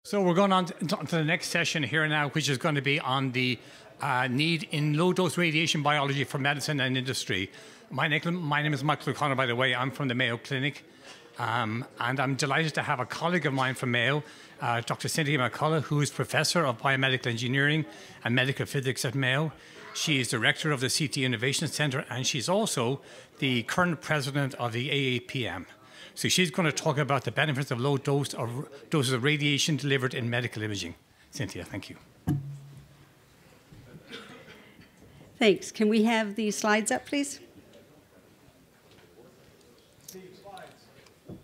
So we're going on to the next session here now, which is going to be on the need in low-dose radiation biology for medicine and industry. My name is Michael O'Connor, by the way. I'm from the Mayo Clinic. And I'm delighted to have a colleague of mine from Mayo, Dr. Cynthia McCullough, who is Professor of Biomedical Engineering and Medical Physics at Mayo. She is Director of the CT Innovation Centre, and she's also the current President of the AAPM. So she's going to talk about the benefits of low doses of radiation delivered in medical imaging. Cynthia, thank you. Thanks. Can we have the slides up, please? All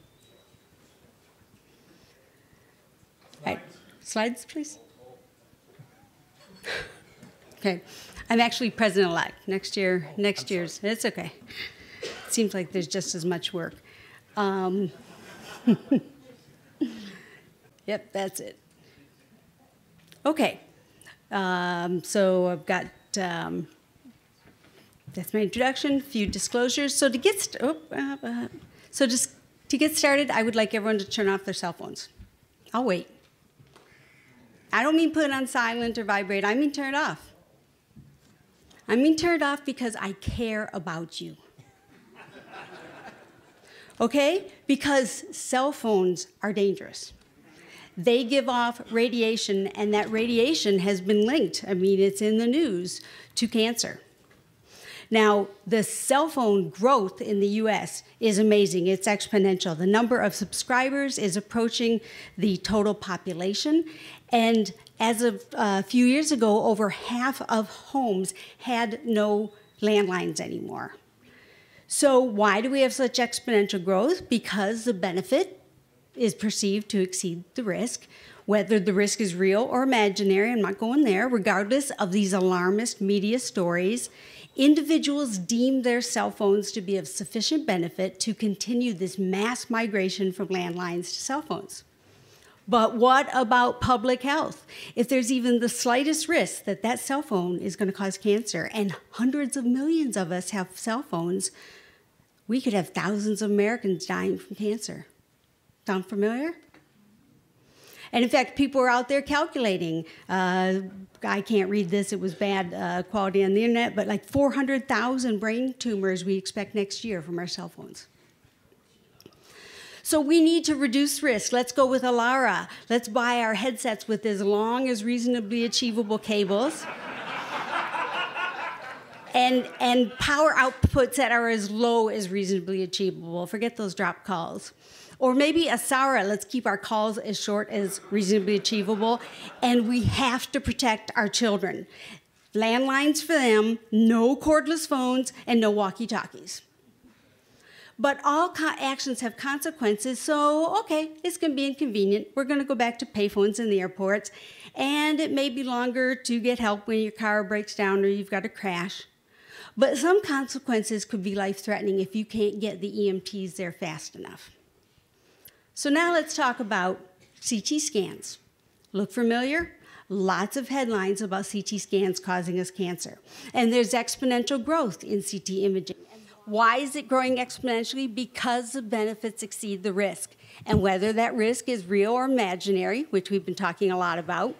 right. Slides, please. Okay. I'm actually president-elect. Next year's. It's okay. It seems like there's just as much work. Yep, that's it. Okay. So I've got, that's my introduction, a few disclosures. So to get started, I would like everyone to turn off their cell phones. I'll wait. I don't mean put it on silent or vibrate. I mean turn it off. I mean turn it off because I care about you. Okay? Because cell phones are dangerous. They give off radiation, and that radiation has been linked, I mean, it's in the news, to cancer. Now, the cell phone growth in the US is amazing. It's exponential. The number of subscribers is approaching the total population. And as of a few years ago, over half of homes had no landlines anymore. So why do we have such exponential growth? Because the benefit is perceived to exceed the risk. Whether the risk is real or imaginary, I'm not going there, regardless of these alarmist media stories, individuals deem their cell phones to be of sufficient benefit to continue this mass migration from landlines to cell phones. But what about public health? If there's even the slightest risk that that cell phone is going to cause cancer, and hundreds of millions of us have cell phones, we could have thousands of Americans dying from cancer. Sound familiar? And in fact, people are out there calculating. I can't read this, it was bad quality on the internet, but like 400,000 brain tumors we expect next year from our cell phones. So we need to reduce risk. Let's go with Alara. Let's buy our headsets with as long as reasonably achievable cables. And power outputs that are as low as reasonably achievable. Forget those drop calls. Or maybe Asara, let's keep our calls as short as reasonably achievable. And we have to protect our children. Landlines for them, no cordless phones, and no walkie-talkies. But all actions have consequences, so okay, it's going to be inconvenient. We're going to go back to payphones in the airports, and it may be longer to get help when your car breaks down or you've got a crash. But some consequences could be life-threatening if you can't get the EMTs there fast enough. So now let's talk about CT scans. Look familiar? Lots of headlines about CT scans causing us cancer. And there's exponential growth in CT imaging. Why is it growing exponentially? Because the benefits exceed the risk. And whether that risk is real or imaginary, which we've been talking a lot about,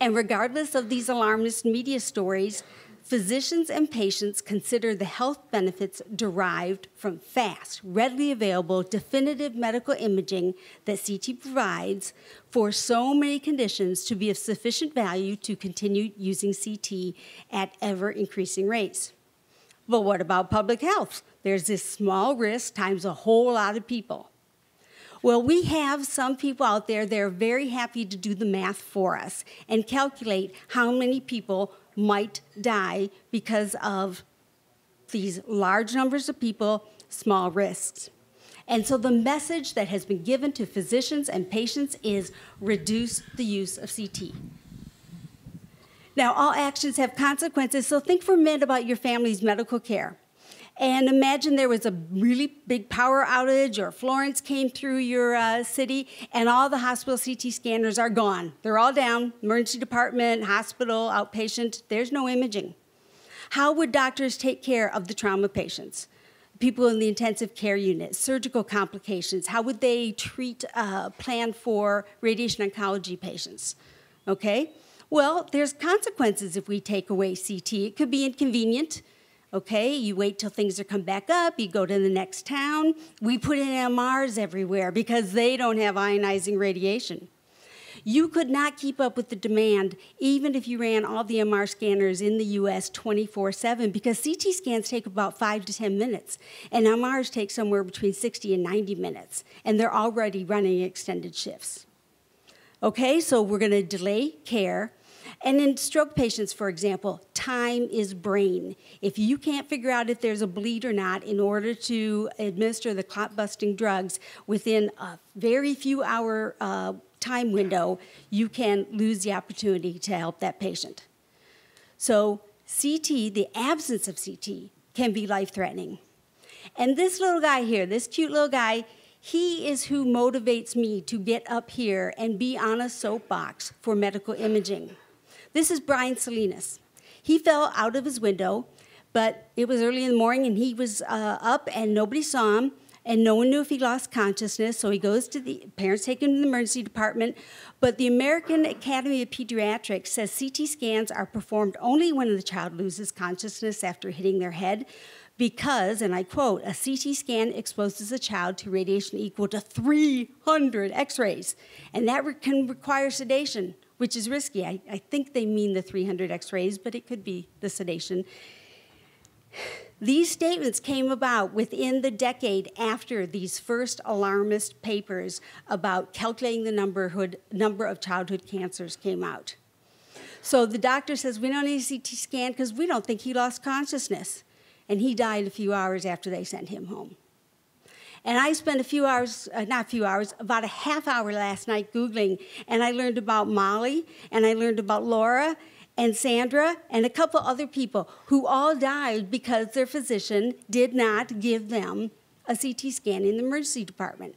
and regardless of these alarmist media stories, physicians and patients consider the health benefits derived from fast, readily available, definitive medical imaging that CT provides for so many conditions to be of sufficient value to continue using CT at ever-increasing rates. But what about public health? There's this small risk times a whole lot of people. Well, we have some people out there that are very happy to do the math for us and calculate how many people might die because of these large numbers of people, small risks. And so the message that has been given to physicians and patients is reduce the use of CT. Now, all actions have consequences, so think for a minute about your family's medical care. And imagine there was a really big power outage or Florence came through your city and all the hospital CT scanners are gone. They're all down, emergency department, hospital, outpatient, there's no imaging. How would doctors take care of the trauma patients? people in the intensive care unit, surgical complications, how would they plan for radiation oncology patients, okay? Well, there's consequences if we take away CT. It could be inconvenient, okay? You wait till things are come back up, you go to the next town. We put in MRs everywhere because they don't have ionizing radiation. You could not keep up with the demand even if you ran all the MR scanners in the US 24/7 because CT scans take about 5 to 10 minutes and MRs take somewhere between 60 and 90 minutes and they're already running extended shifts. Okay, so we're going to delay care. And in stroke patients, for example, time is brain. If you can't figure out if there's a bleed or not in order to administer the clot-busting drugs within a very few hour time window, you can lose the opportunity to help that patient. So CT, the absence of CT, can be life-threatening. And this little guy here, this cute little guy, he is who motivates me to get up here and be on a soapbox for medical imaging. This is Brian Salinas. He fell out of his window, but it was early in the morning and he was up and nobody saw him and no one knew if he lost consciousness, so he goes to the parents take him to the emergency department, but the American Academy of Pediatrics says CT scans are performed only when the child loses consciousness after hitting their head because, and I quote, a CT scan exposes a child to radiation equal to 300 x-rays, and that can require sedation, which is risky. I think they mean the 300 x-rays, but it could be the sedation. These statements came about within the decade after these first alarmist papers about calculating the number of childhood cancers came out. So the doctor says, we don't need a CT scan because we don't think he lost consciousness. And he died a few hours after they sent him home. And I spent a few hours, about a half hour last night Googling, and I learned about Molly, and I learned about Laura, and Sandra, and a couple other people who all died because their physician did not give them a CT scan in the emergency department.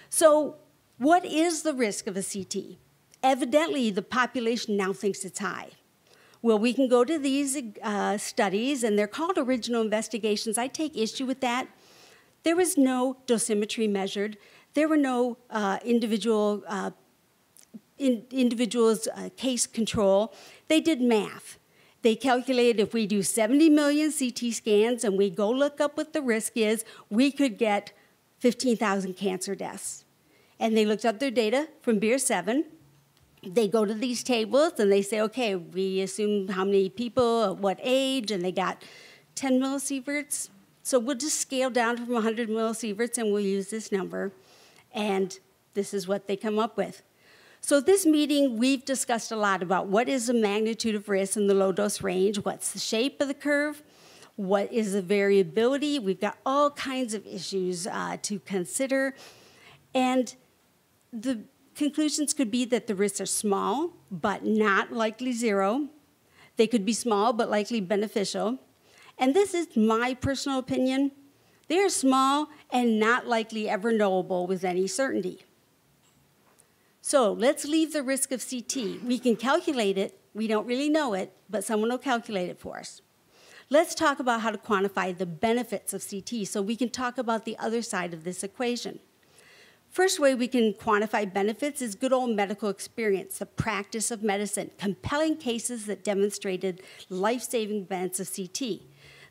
So what is the risk of a CT? Evidently, the population now thinks it's high. Well, we can go to these studies, and they're called original investigations. I take issue with that. There was no dosimetry measured. There were no individuals case control. They did math. They calculated if we do 70 million CT scans and we go look up what the risk is, we could get 15,000 cancer deaths. And they looked up their data from BEER 7. They go to these tables and they say, okay, we assume how many people, at what age, and they got 10 millisieverts. So we'll just scale down from 100 millisieverts and we'll use this number. And this is what they come up with. So this meeting, we've discussed a lot about what is the magnitude of risk in the low dose range, what's the shape of the curve, what is the variability. We've got all kinds of issues to consider. And the conclusions could be that the risks are small, but not likely zero. They could be small, but likely beneficial. And this is my personal opinion. They are small and not likely ever knowable with any certainty. So let's leave the risk of CT. We can calculate it. We don't really know it, but someone will calculate it for us. Let's talk about how to quantify the benefits of CT so we can talk about the other side of this equation. First way we can quantify benefits is good old medical experience, the practice of medicine, compelling cases that demonstrated life-saving benefits of CT.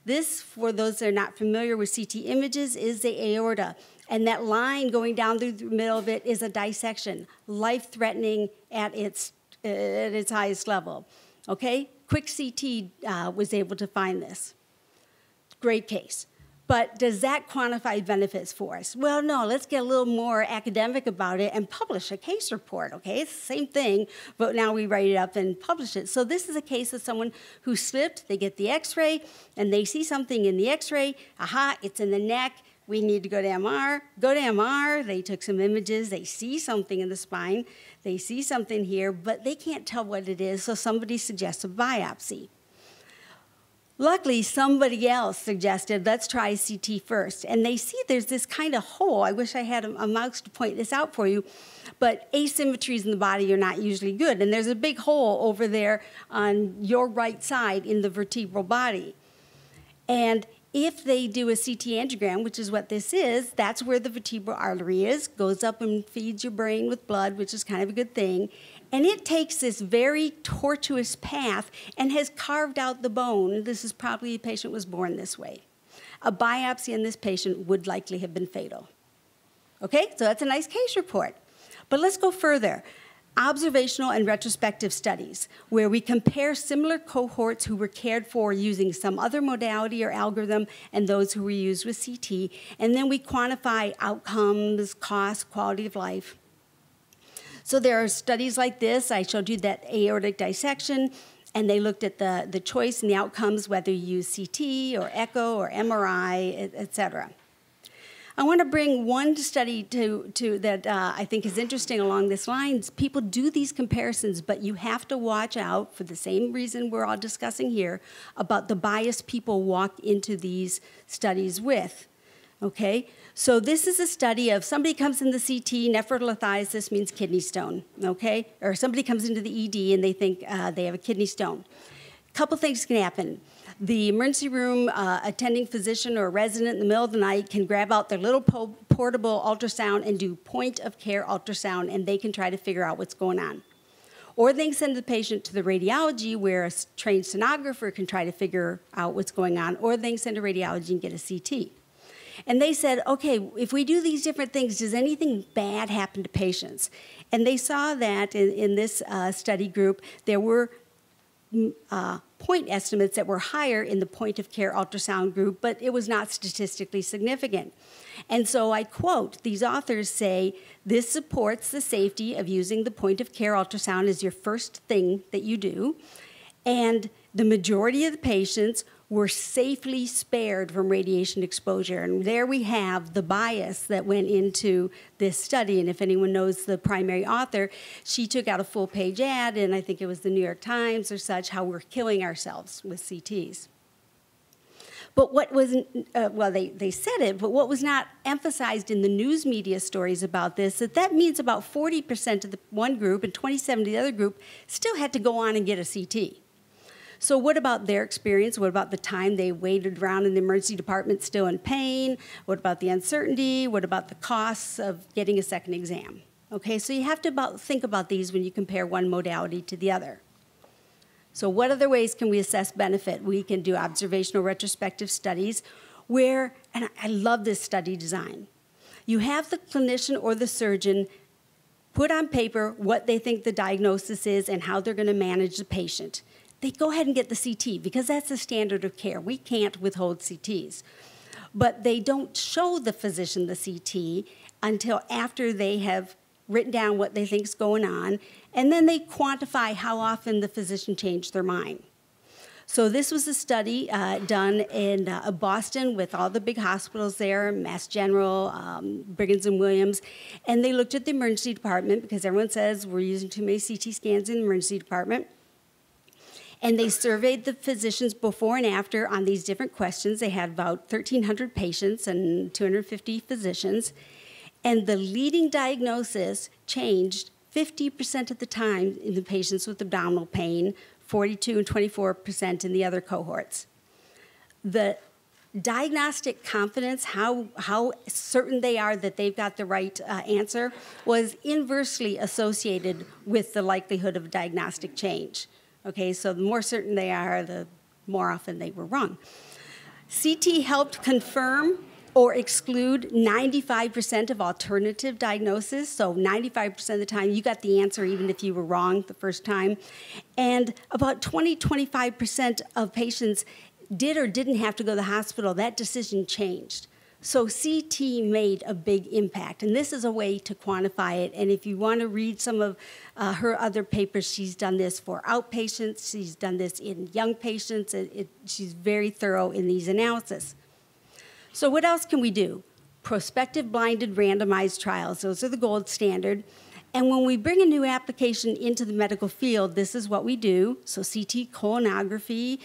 This, for those that are not familiar with CT images, is the aorta. And that line going down through the middle of it is a dissection, life-threatening at its highest level. Okay? Quick CT was able to find this. Great case. But does that quantify benefits for us? Well, no, let's get a little more academic about it and publish a case report, okay? It's the same thing, but now we write it up and publish it. So this is a case of someone who slipped, they get the x-ray, and they see something in the x-ray, aha, it's in the neck, we need to go to MR. Go to MR, they took some images, they see something in the spine, they see something here, but they can't tell what it is, so somebody suggests a biopsy. Luckily, somebody else suggested, let's try CT first. And they see there's this kind of hole. I wish I had a mouse to point this out for you. But asymmetries in the body are not usually good. And there's a big hole over there on your right side in the vertebral body. And if they do a CT angiogram, which is what this is, that's where the vertebral artery is, goes up and feeds your brain with blood, which is kind of a good thing. And it takes this very tortuous path and has carved out the bone. This is probably a patient was born this way. A biopsy in this patient would likely have been fatal. Okay, so that's a nice case report. But let's go further. Observational and retrospective studies, where we compare similar cohorts who were cared for using some other modality or algorithm and those who were used with CT, and then we quantify outcomes, cost, quality of life. So there are studies like this. I showed you that aortic dissection, and they looked at the choice and the outcomes, whether you use CT or echo or MRI, et cetera. I want to bring one study that I think is interesting along this lines. People do these comparisons, but you have to watch out, for the same reason we're all discussing here, about the bias people walk into these studies with. Okay, so this is a study of somebody comes in the CT, nephrolithiasis means kidney stone, okay? Or somebody comes into the ED and they think they have a kidney stone. A couple things can happen. The emergency room attending physician or resident in the middle of the night can grab out their little portable ultrasound and do point-of-care ultrasound, and they can try to figure out what's going on. Or they can send the patient to the radiology, where a trained sonographer can try to figure out what's going on, or they can send to radiology and get a CT. And they said, okay, if we do these different things, does anything bad happen to patients? And they saw that in this study group, there were point estimates that were higher in the point-of-care ultrasound group, but it was not statistically significant. And so I quote, these authors say, this supports the safety of using the point-of-care ultrasound as your first thing that you do, and the majority of the patients were safely spared from radiation exposure. And there we have the bias that went into this study. And if anyone knows the primary author, she took out a full-page ad, and I think it was the New York Times or such, how we're killing ourselves with CTs. But what wasn't, well, they said it, but what was not emphasized in the news media stories about this, that means about 40% of the one group and 27% of the other group still had to go on and get a CT. So what about their experience? What about the time they waited around in the emergency department still in pain? What about the uncertainty? What about the costs of getting a second exam? Okay, so you have to think about these when you compare one modality to the other. So what other ways can we assess benefit? We can do observational retrospective studies where, and I love this study design, you have the clinician or the surgeon put on paper what they think the diagnosis is and how they're going to manage the patient. They go ahead and get the CT because that's the standard of care. We can't withhold CTs. But they don't show the physician the CT until after they have written down what they think is going on, and then they quantify how often the physician changed their mind. So this was a study done in Boston with all the big hospitals there, Mass General, Brigham and Williams, and they looked at the emergency department because everyone says we're using too many CT scans in the emergency department. And they surveyed the physicians before and after on these different questions. They had about 1,300 patients and 250 physicians. And the leading diagnosis changed 50% of the time in the patients with abdominal pain, 42 and 24% in the other cohorts. The diagnostic confidence, how certain they are that they've got the right answer, was inversely associated with the likelihood of diagnostic change. Okay, so the more certain they are, the more often they were wrong. CT helped confirm or exclude 95% of alternative diagnosis. So 95% of the time, you got the answer even if you were wrong the first time. And about 20-25% of patients did or didn't have to go to the hospital. That decision changed. So CT made a big impact, and this is a way to quantify it. And if you want to read some of her other papers, she's done this for outpatients. She's done this in young patients. She's very thorough in these analyses. So what else can we do? Prospective blinded randomized trials. Those are the gold standard. And when we bring a new application into the medical field, this is what we do. So CT colonography,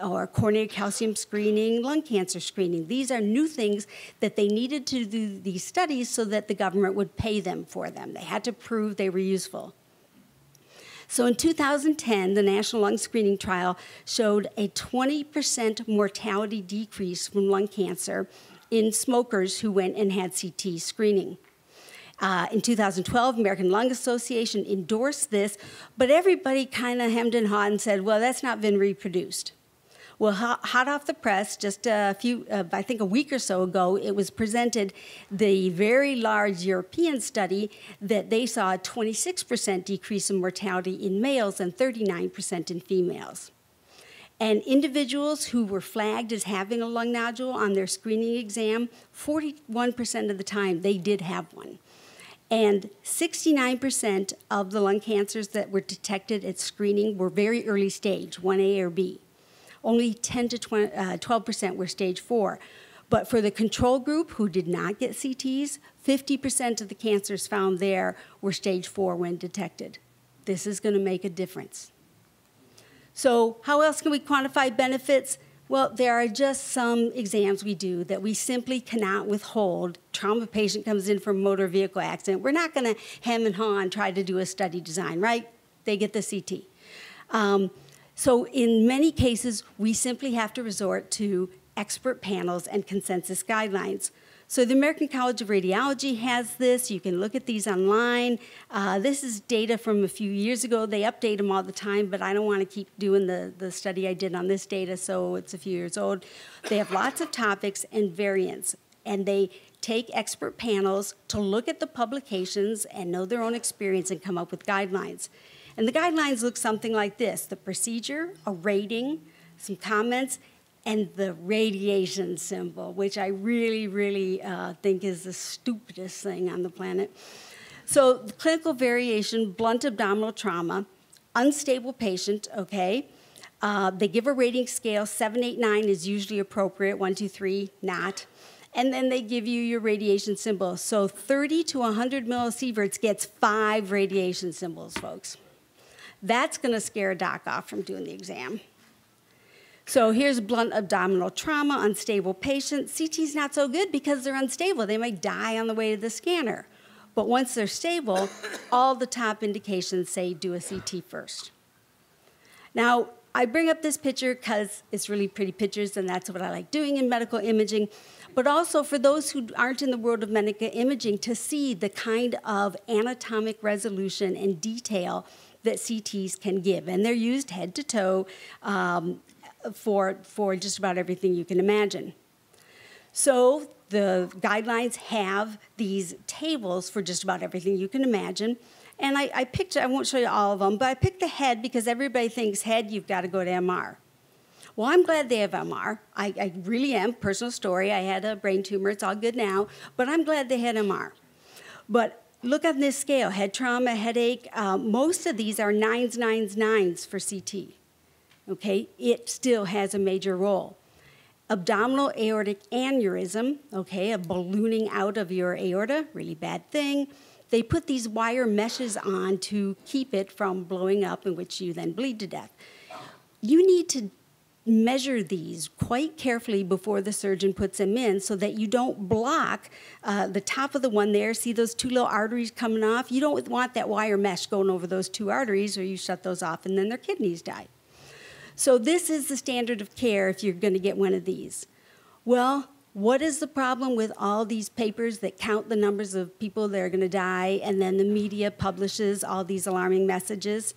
or coronary calcium screening, lung cancer screening. These are new things that they needed to do these studies so that the government would pay them for them. They had to prove they were useful. So in 2010, the National Lung Screening Trial showed a 20% mortality decrease from lung cancer in smokers who went and had CT screening. In 2012, American Lung Association endorsed this, but everybody kind of hemmed and hawed and said, well, that's not been reproduced. Well, hot off the press, just I think a week or so ago, it was presented the very large European study that they saw a 26% decrease in mortality in males and 39% in females. And individuals who were flagged as having a lung nodule on their screening exam, 41% of the time they did have one. And 69% of the lung cancers that were detected at screening were very early stage, 1A or B. Only 10 to 12% were stage 4. But for the control group who did not get CTs, 50% of the cancers found there were stage 4 when detected. This is going to make a difference. So how else can we quantify benefits? Well, there are just some exams we do that we simply cannot withhold. Trauma patient comes in from a motor vehicle accident. We're not going to hem and haw and try to do a study design, right? They get the CT. So in many cases, we simply have to resort to expert panels and consensus guidelines. So the American College of Radiology has this. You can look at these online. This is data from a few years ago. They update them all the time, but I don't want to keep doing the study I did on this data, so it's a few years old. They have lots of topics and variants, and they take expert panels to look at the publications and know their own experience and come up with guidelines. And the guidelines look something like this: the procedure, a rating, some comments, and the radiation symbol, which I really think is the stupidest thing on the planet. So the clinical variation, blunt abdominal trauma, unstable patient, okay. They give a rating scale, 7, 8, 9 is usually appropriate, 1, 2, 3, not. And then they give you your radiation symbol. So 30 to 100 millisieverts gets 5 radiation symbols, folks. That's gonna scare a doc off from doing the exam. So here's blunt abdominal trauma, unstable patient. CT's not so good because they're unstable. They might die on the way to the scanner. But once they're stable, all the top indications say do a CT first. Now, I bring up this picture because it's really pretty pictures, and that's what I like doing in medical imaging, but also for those who aren't in the world of medical imaging to see the kind of anatomic resolution and detail that CTs can give. And they're used head to toe, for just about everything you can imagine. So the guidelines have these tables for just about everything you can imagine. And I picked, I won't show you all of them, but I picked the head because everybody thinks head, you've got to go to MR. Well, I'm glad they have MR. I really am. Personal story. I had a brain tumor. It's all good now. But I'm glad they had MR. But look on this scale. Head trauma, headache. Most of these are 9s, 9s, 9s for CT. Okay, it still has a major role. Abdominal aortic aneurysm, okay, a ballooning out of your aorta, really bad thing. They put these wire meshes on to keep it from blowing up, in which you then bleed to death. You need to measure these quite carefully before the surgeon puts them in so that you don't block the top of the one there. See those 2 little arteries coming off? You don't want that wire mesh going over those 2 arteries, or you shut those off and then their kidneys die. So this is the standard of care if you're going to get one of these. Well, what is the problem with all these papers that count the numbers of people that are going to die, and then the media publishes all these alarming messages?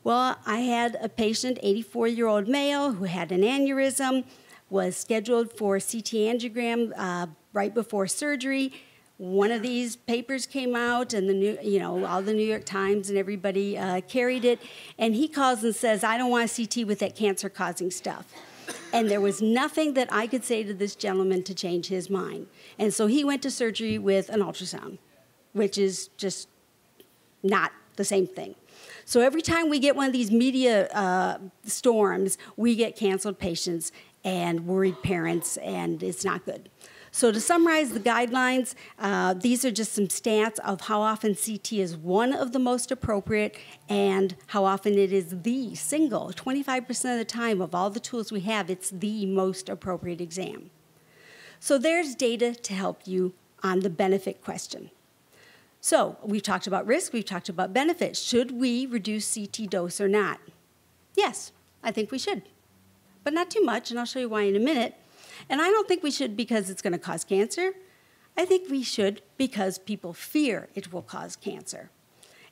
Well, I had a patient, 84-year-old male, who had an aneurysm, was scheduled for CT angiogram right before surgery. One of these papers came out, and all the New York Times and everybody carried it. And he calls and says, "I don't want a CT with that cancer-causing stuff." And there was nothing that I could say to this gentleman to change his mind. And so he went to surgery with an ultrasound, which is just not the same thing. So every time we get one of these media storms, we get canceled patients and worried parents, and it's not good. So to summarize the guidelines, these are just some stats of how often CT is one of the most appropriate and how often it is the single. 25% of the time of all the tools we have, it's the most appropriate exam. So there's data to help you on the benefit question. So we've talked about risk, we've talked about benefits. Should we reduce CT dose or not? Yes, I think we should, but not too much, and I'll show you why in a minute. And I don't think we should because it's going to cause cancer. I think we should because people fear it will cause cancer.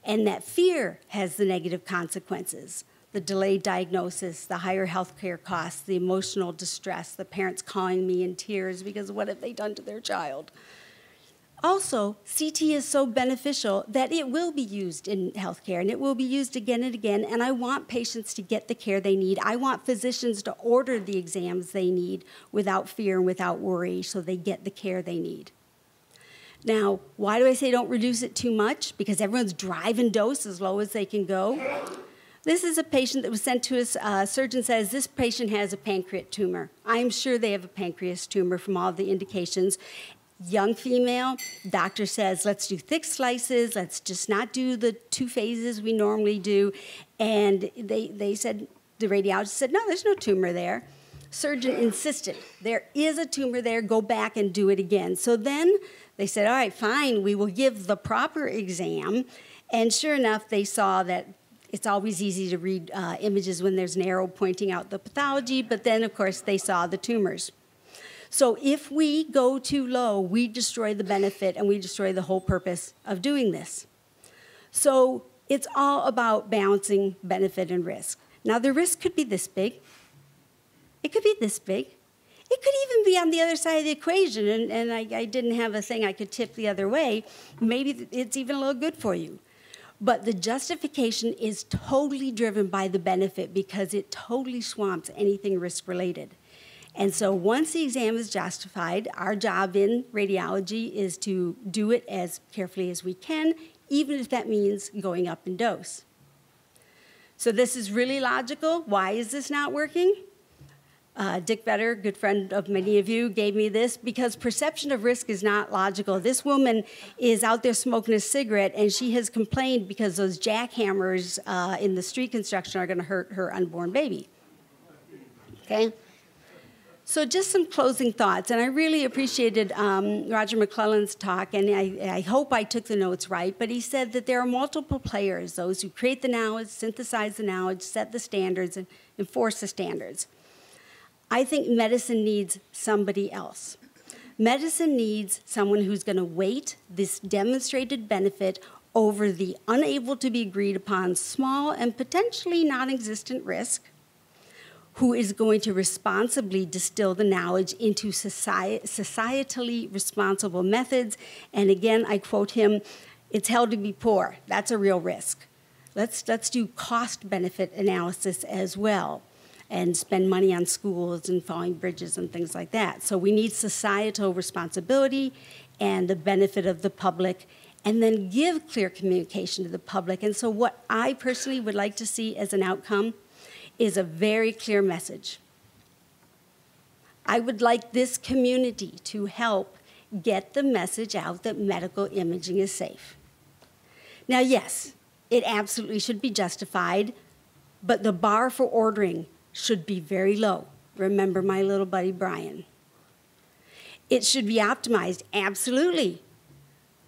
And that fear has the negative consequences, the delayed diagnosis, the higher health care costs, the emotional distress, the parents calling me in tears because what have they done to their child? Also, CT is so beneficial that it will be used in healthcare, and it will be used again and again, and I want patients to get the care they need. I want physicians to order the exams they need without fear and without worry so they get the care they need. Now, why do I say don't reduce it too much? Because everyone's driving dose as low as they can go. This is a patient that was sent to us. Surgeon says this patient has a pancreatic tumor. I'm sure they have a pancreas tumor from all the indications. Young female, doctor says, let's do thick slices, let's just not do the 2 phases we normally do. And they said, the radiologist said, no, there's no tumor there. Surgeon insisted, there is a tumor there, go back and do it again. So then they said, all right, fine, we will give the proper exam. And sure enough, they saw that it's always easy to read images when there's an arrow pointing out the pathology, but then, of course, they saw the tumors. So if we go too low, we destroy the benefit and we destroy the whole purpose of doing this. So it's all about balancing benefit and risk. Now, the risk could be this big. It could be this big. It could even be on the other side of the equation, and I didn't have a thing I could tip the other way. Maybe it's even a little good for you. But the justification is totally driven by the benefit because it totally swamps anything risk-related. And so once the exam is justified, our job in radiology is to do it as carefully as we can, even if that means going up in dose. So this is really logical. Why is this not working? Dick Vetter, a good friend of many of you, gave me this because perception of risk is not logical. This woman is out there smoking a cigarette, and she has complained because those jackhammers in the street construction are going to hurt her unborn baby. Okay? So just some closing thoughts, and I really appreciated Roger McClellan's talk, and I hope I took the notes right, but he said that there are multiple players, those who create the knowledge, synthesize the knowledge, set the standards, and enforce the standards. I think medicine needs somebody else. Medicine needs someone who's going to weight this demonstrated benefit over the unable to be agreed upon small and potentially non-existent risk, who is going to responsibly distill the knowledge into societally responsible methods. And again, I quote him, it's hell to be poor. That's a real risk. Let's do cost-benefit analysis as well and spend money on schools and falling bridges and things like that. So we need societal responsibility and the benefit of the public, and then give clear communication to the public. And so what I personally would like to see as an outcome is a very clear message. I would like this community to help get the message out that medical imaging is safe. Now, yes, it absolutely should be justified, but the bar for ordering should be very low. Remember my little buddy Brian. It should be optimized, absolutely.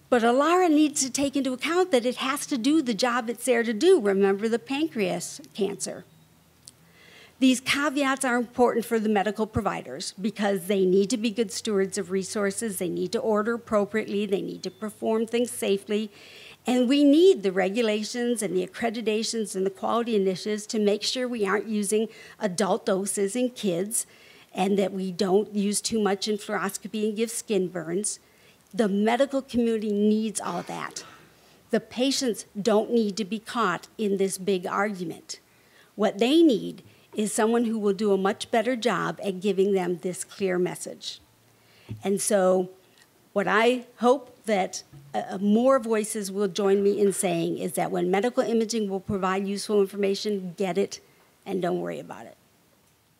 But ALARA needs to take into account that it has to do the job it's there to do. Remember the pancreas cancer. These caveats are important for the medical providers because they need to be good stewards of resources, they need to order appropriately, they need to perform things safely, and we need the regulations and the accreditations and the quality initiatives to make sure we aren't using adult doses in kids and that we don't use too much in fluoroscopy and give skin burns. The medical community needs all that. The patients don't need to be caught in this big argument. What they need is someone who will do a much better job at giving them this clear message. And so what I hope that more voices will join me in saying is that when medical imaging will provide useful information, get it and don't worry about it.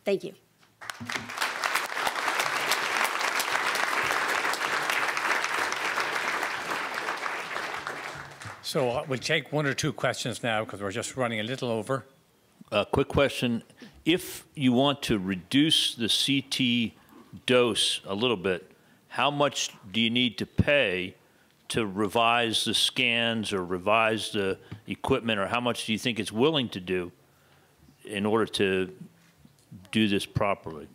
Thank you. So we'll take 1 or 2 questions now because we're just running a little over. Quick question. If you want to reduce the CT dose a little bit, how much do you need to pay to revise the scans or revise the equipment, or how much do you think it's willing to do in order to do this properly?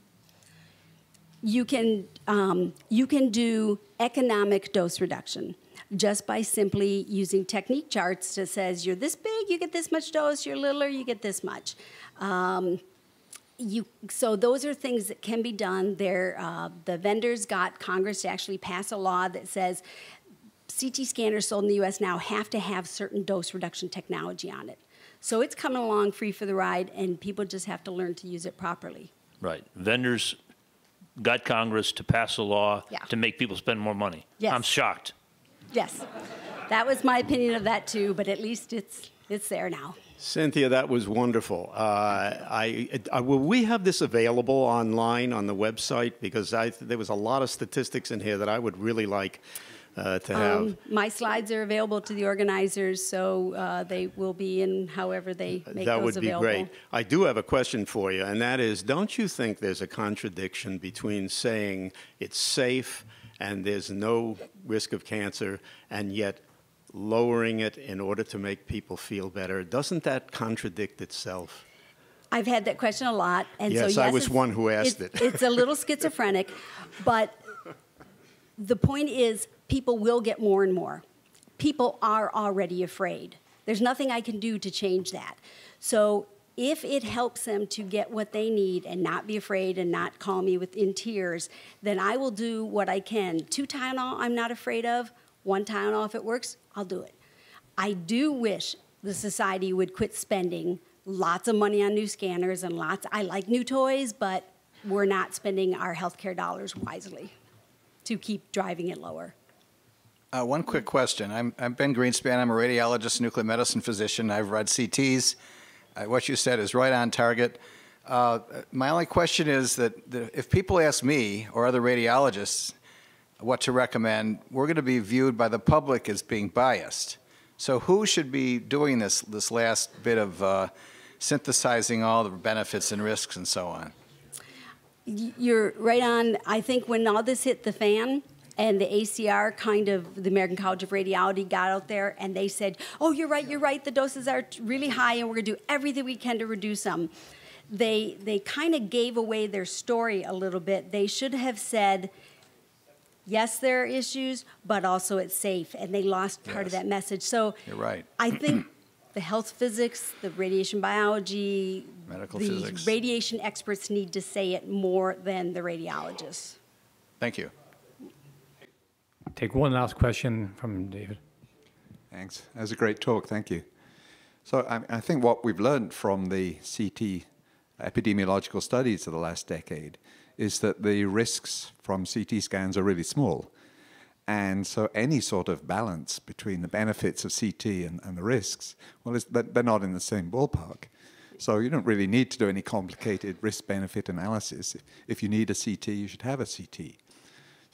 You can do economic dose reduction just by simply using technique charts that says you're this big, you get this much dose, you're littler, you get this much. So those are things that can be done. The vendors got Congress to actually pass a law that says CT scanners sold in the U.S. now have to have certain dose reduction technology on it. So it's coming along free for the ride, and people just have to learn to use it properly. Right. Vendors got Congress to pass a law to make people spend more money. Yes. I'm shocked. Yes. That was my opinion of that, too, but at least it's there now. Cynthia, that was wonderful. Will we have this available online on the website? Because there was a lot of statistics in here that I would really like to have. My slides are available to the organizers, so they will be in however they make those available. That would be great. I do have a question for you, and that is, don't you think there's a contradiction between saying it's safe and there's no risk of cancer, and yet lowering it in order to make people feel better? Doesn't that contradict itself? I've had that question a lot. And yes, I was one who asked it. It's a little schizophrenic, but the point is people will get more and more. People are already afraid. There's nothing I can do to change that. So if it helps them to get what they need and not be afraid and not call me in tears, then I will do what I can. 2 Tylenol I'm not afraid of. 1 Tylenol, if it works, I'll do it. I do wish the society would quit spending lots of money on new scanners and I like new toys, but we're not spending our healthcare dollars wisely to keep driving it lower. One quick question. I'm Ben Greenspan. I'm a radiologist, nuclear medicine physician. I've read CTs. What you said is right on target. My only question is that if people ask me or other radiologists what to recommend, we're going to be viewed by the public as being biased. So who should be doing this last bit of synthesizing all the benefits and risks and so on? You're right on. I think when all this hit the fan and the ACR, the American College of Radiology, got out there and they said, oh, you're right, the doses are really high and we're going to do everything we can to reduce them. They kind of gave away their story a little bit. They should have said, yes, there are issues, but also it's safe, and they lost part of that message. So you're right. I think the health physics, the radiation biology, medical the physics, radiation experts need to say it more than the radiologists. Thank you. Take one last question from David. Thanks. That was a great talk. Thank you. So I think what we've learned from the CT epidemiological studies of the last decade is that the risks from CT scans are really small. And so any sort of balance between the benefits of CT and the risks, well, they're not in the same ballpark. So you don't really need to do any complicated risk-benefit analysis. If you need a CT, you should have a CT.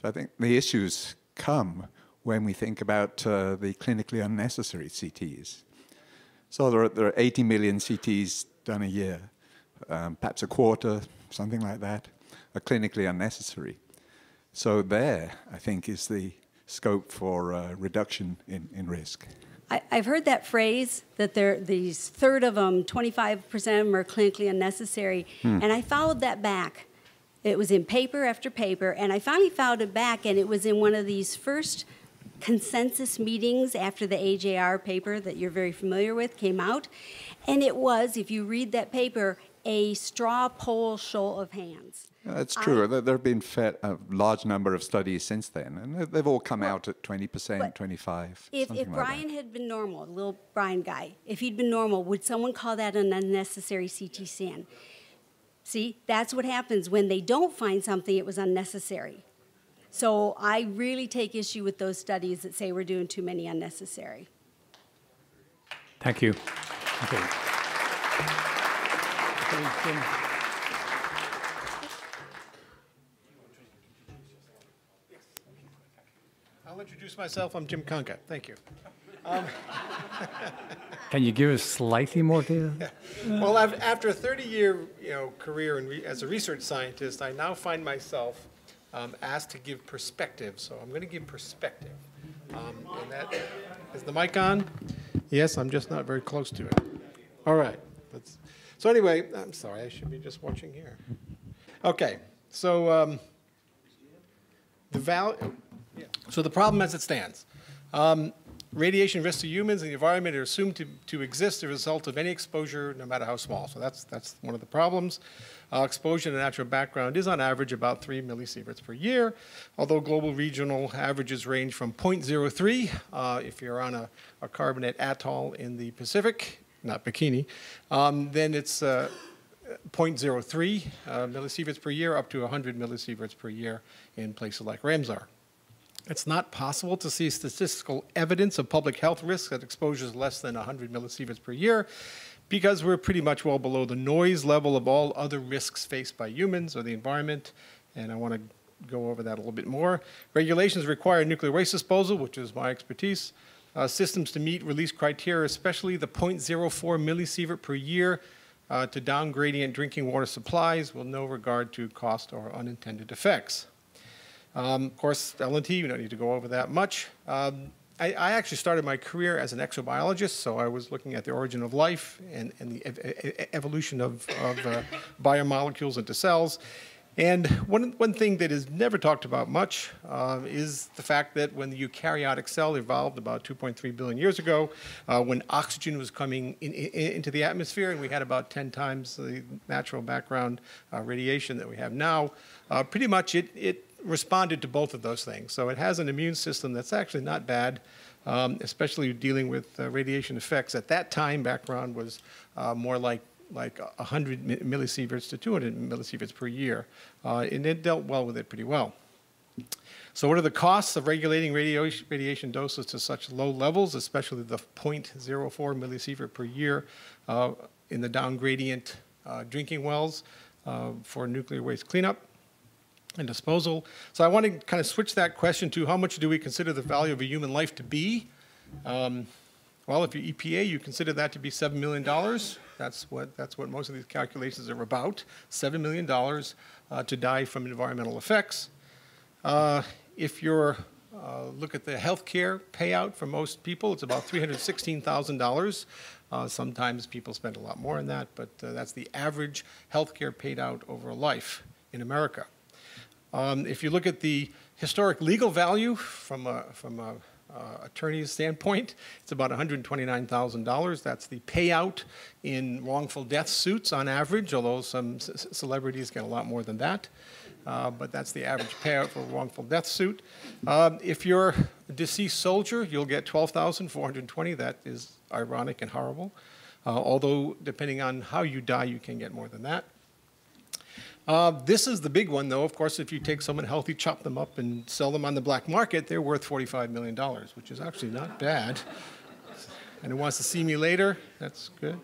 So I think the issues come when we think about the clinically unnecessary CTs. So there are 80 million CTs done a year, perhaps a quarter, something like that, are clinically unnecessary. So there, I think, is the scope for reduction in risk. I've heard that phrase, that these third of them, 25% of them are clinically unnecessary, and I followed that back. It was in paper after paper, and I finally followed it back, and it was in one of these first consensus meetings after the AJR paper that you're very familiar with came out, and it was, if you read that paper, a straw poll show of hands. That's true. There have been a large number of studies since then, and they've all come out at 20%, 25%. If Brian had been normal, the little Brian guy, if he'd been normal, would someone call that an unnecessary CT scan? See, that's what happens when they don't find something, it was unnecessary. So I really take issue with those studies that say we're doing too many unnecessary. Thank you. Okay. I'll introduce myself. I'm Jim Conca. Thank you. Can you give us slightly more data? Yeah. Well, after a 30-year career as a research scientist, I now find myself asked to give perspective. So I'm going to give perspective And that, is the mic on? Yes, I'm just not very close to it. All right. So anyway, I'm sorry, I should be just watching here. Okay, so the problem as it stands. Radiation risks to humans and the environment are assumed to exist as a result of any exposure, no matter how small. So that's one of the problems. Exposure to natural background is on average about 3 millisieverts per year, although global regional averages range from 0.03 if you're on a carbonate atoll in the Pacific, not Bikini, then it's 0.03 millisieverts per year up to 100 millisieverts per year in places like Ramsar. It's not possible to see statistical evidence of public health risks at exposures less than 100 millisieverts per year because we're pretty much well below the noise level of all other risks faced by humans or the environment, and I want to go over that a little bit more. Regulations require nuclear waste disposal, which is my expertise, systems to meet release criteria, especially the 0.04 millisievert per year to down gradient drinking water supplies with no regard to cost or unintended effects. Of course, LNT, we don't need to go over that much. I actually started my career as an exobiologist, so I was looking at the origin of life and the evolution of biomolecules into cells. And one thing that is never talked about much is the fact that when the eukaryotic cell evolved about 2.3 billion years ago, when oxygen was coming into the atmosphere and we had about 10 times the natural background radiation that we have now, pretty much it responded to both of those things. So it has an immune system that's actually not bad, especially dealing with radiation effects. At that time, background was more like 100 millisieverts to 200 millisieverts per year, and it dealt well with it pretty well. So what are the costs of regulating radiation doses to such low levels, especially the 0.04 millisievert per year in the down gradient drinking wells for nuclear waste cleanup and disposal? So I want to kind of switch that question to how much do we consider the value of a human life to be? Well, if you're EPA, you consider that to be $7 million. That's what most of these calculations are about, $7 million to die from environmental effects. If you're look at the health care payout for most people, it's about $316,000. Sometimes people spend a lot more than that, but that's the average health care paid out over a life in America. If you look at the historic legal value from a attorney's standpoint, it's about $129,000. That's the payout in wrongful death suits on average, although some celebrities get a lot more than that. But that's the average payout for a wrongful death suit. If you're a deceased soldier, you'll get $12,420. That is ironic and horrible. Although, depending on how you die, you can get more than that. This is the big one, though. Of course, if you take someone healthy, chop them up, and sell them on the black market, they're worth $45 million, which is actually not bad. And who wants to see me later? That's good.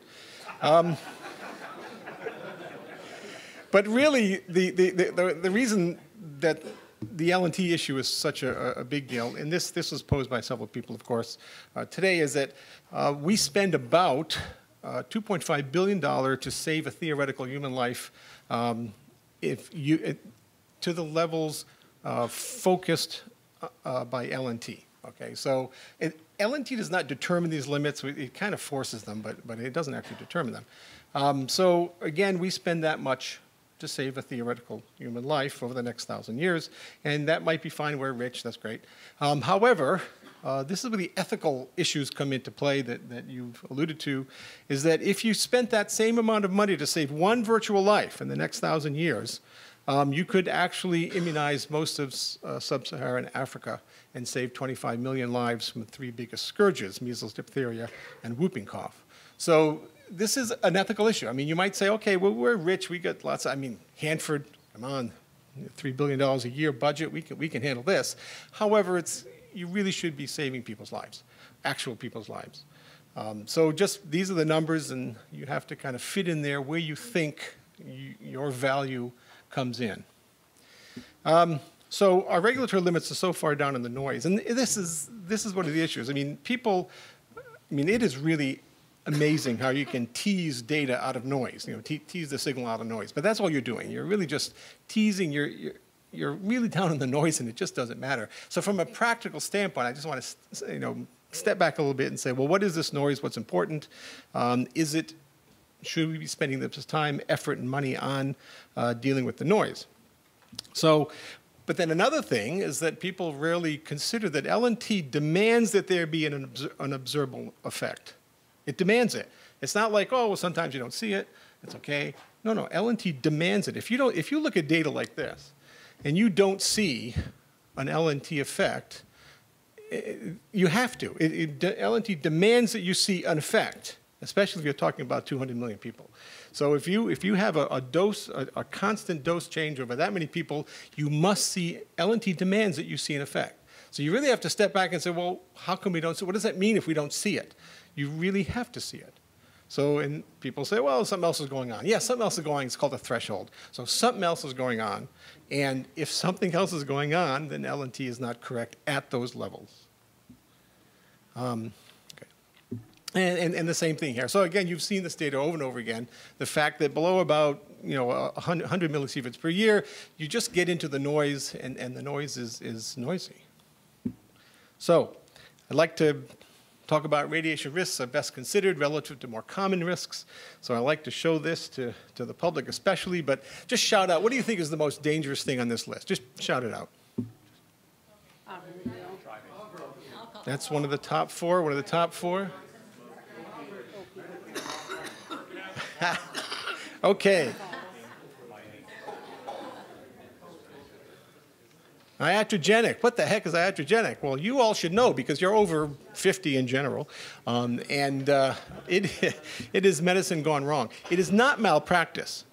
But really, the reason that the LNT issue is such a big deal, and this was posed by several people, of course, today, is that we spend about $2.5 billion to save a theoretical human life to the levels focused by LNT. Okay, so LNT does not determine these limits. It kind of forces them, but it doesn't actually determine them. So again, we spend that much to save a theoretical human life over the next 1,000 years, and that might be fine. We're rich. That's great. However, this is where the ethical issues come into play that you've alluded to, is that if you spent that same amount of money to save one virtual life in the next 1,000 years, you could actually immunize most of sub-Saharan Africa and save 25 million lives from the three biggest scourges, measles, diphtheria, and whooping cough. So this is an ethical issue. I mean, you might say, okay, well, we're rich. We got lots of, I mean, Hanford, come on, $3 billion a year budget. We can handle this. However, you really should be saving people's lives, actual people's lives. So just these are the numbers, and you have to kind of fit in there where you think your value comes in. So our regulatory limits are so far down in the noise, and this is one of the issues. I mean, it is really amazing how you can tease data out of noise, tease the signal out of noise. But that's all you're doing. You're really just teasing you're really down in the noise and it just doesn't matter. So from a practical standpoint, I just want to step back a little bit and say, well, what is this noise? What's important? Should we be spending this time, effort, and money on dealing with the noise? So, but then another thing is that people rarely consider that L&T demands that there be an observable effect. It demands it. It's not like, oh, well, sometimes you don't see it. It's okay. No, L&T demands it. If you look at data like this and you don't see an L&T effect, you have to. L&T demands that you see an effect, especially if you're talking about 200 million people. So if you have a constant dose change over that many people, you must see, L&T demands that you see an effect. So you really have to step back and say, well, how come we don't see it? What does that mean if we don't see it? You really have to see it. So, and people say, well, something else is going on. Yeah, something else is going on. It's called a threshold. So something else is going on. And if something else is going on, then L&T is not correct at those levels. Okay. And the same thing here. So again, you've seen this data over and over again. The fact that below about 100 millisieverts per year, you just get into the noise, and the noise is noisy. So I'd like to talk about radiation risks are best considered relative to more common risks. So I like to show this to the public especially, but just shout out, what do you think is the most dangerous thing on this list? Just shout it out. That's one of the top four, one of the top four. Okay. Iatrogenic. What the heck is iatrogenic? Well, you all should know because you're over 50 in general. It is medicine gone wrong. It is not malpractice.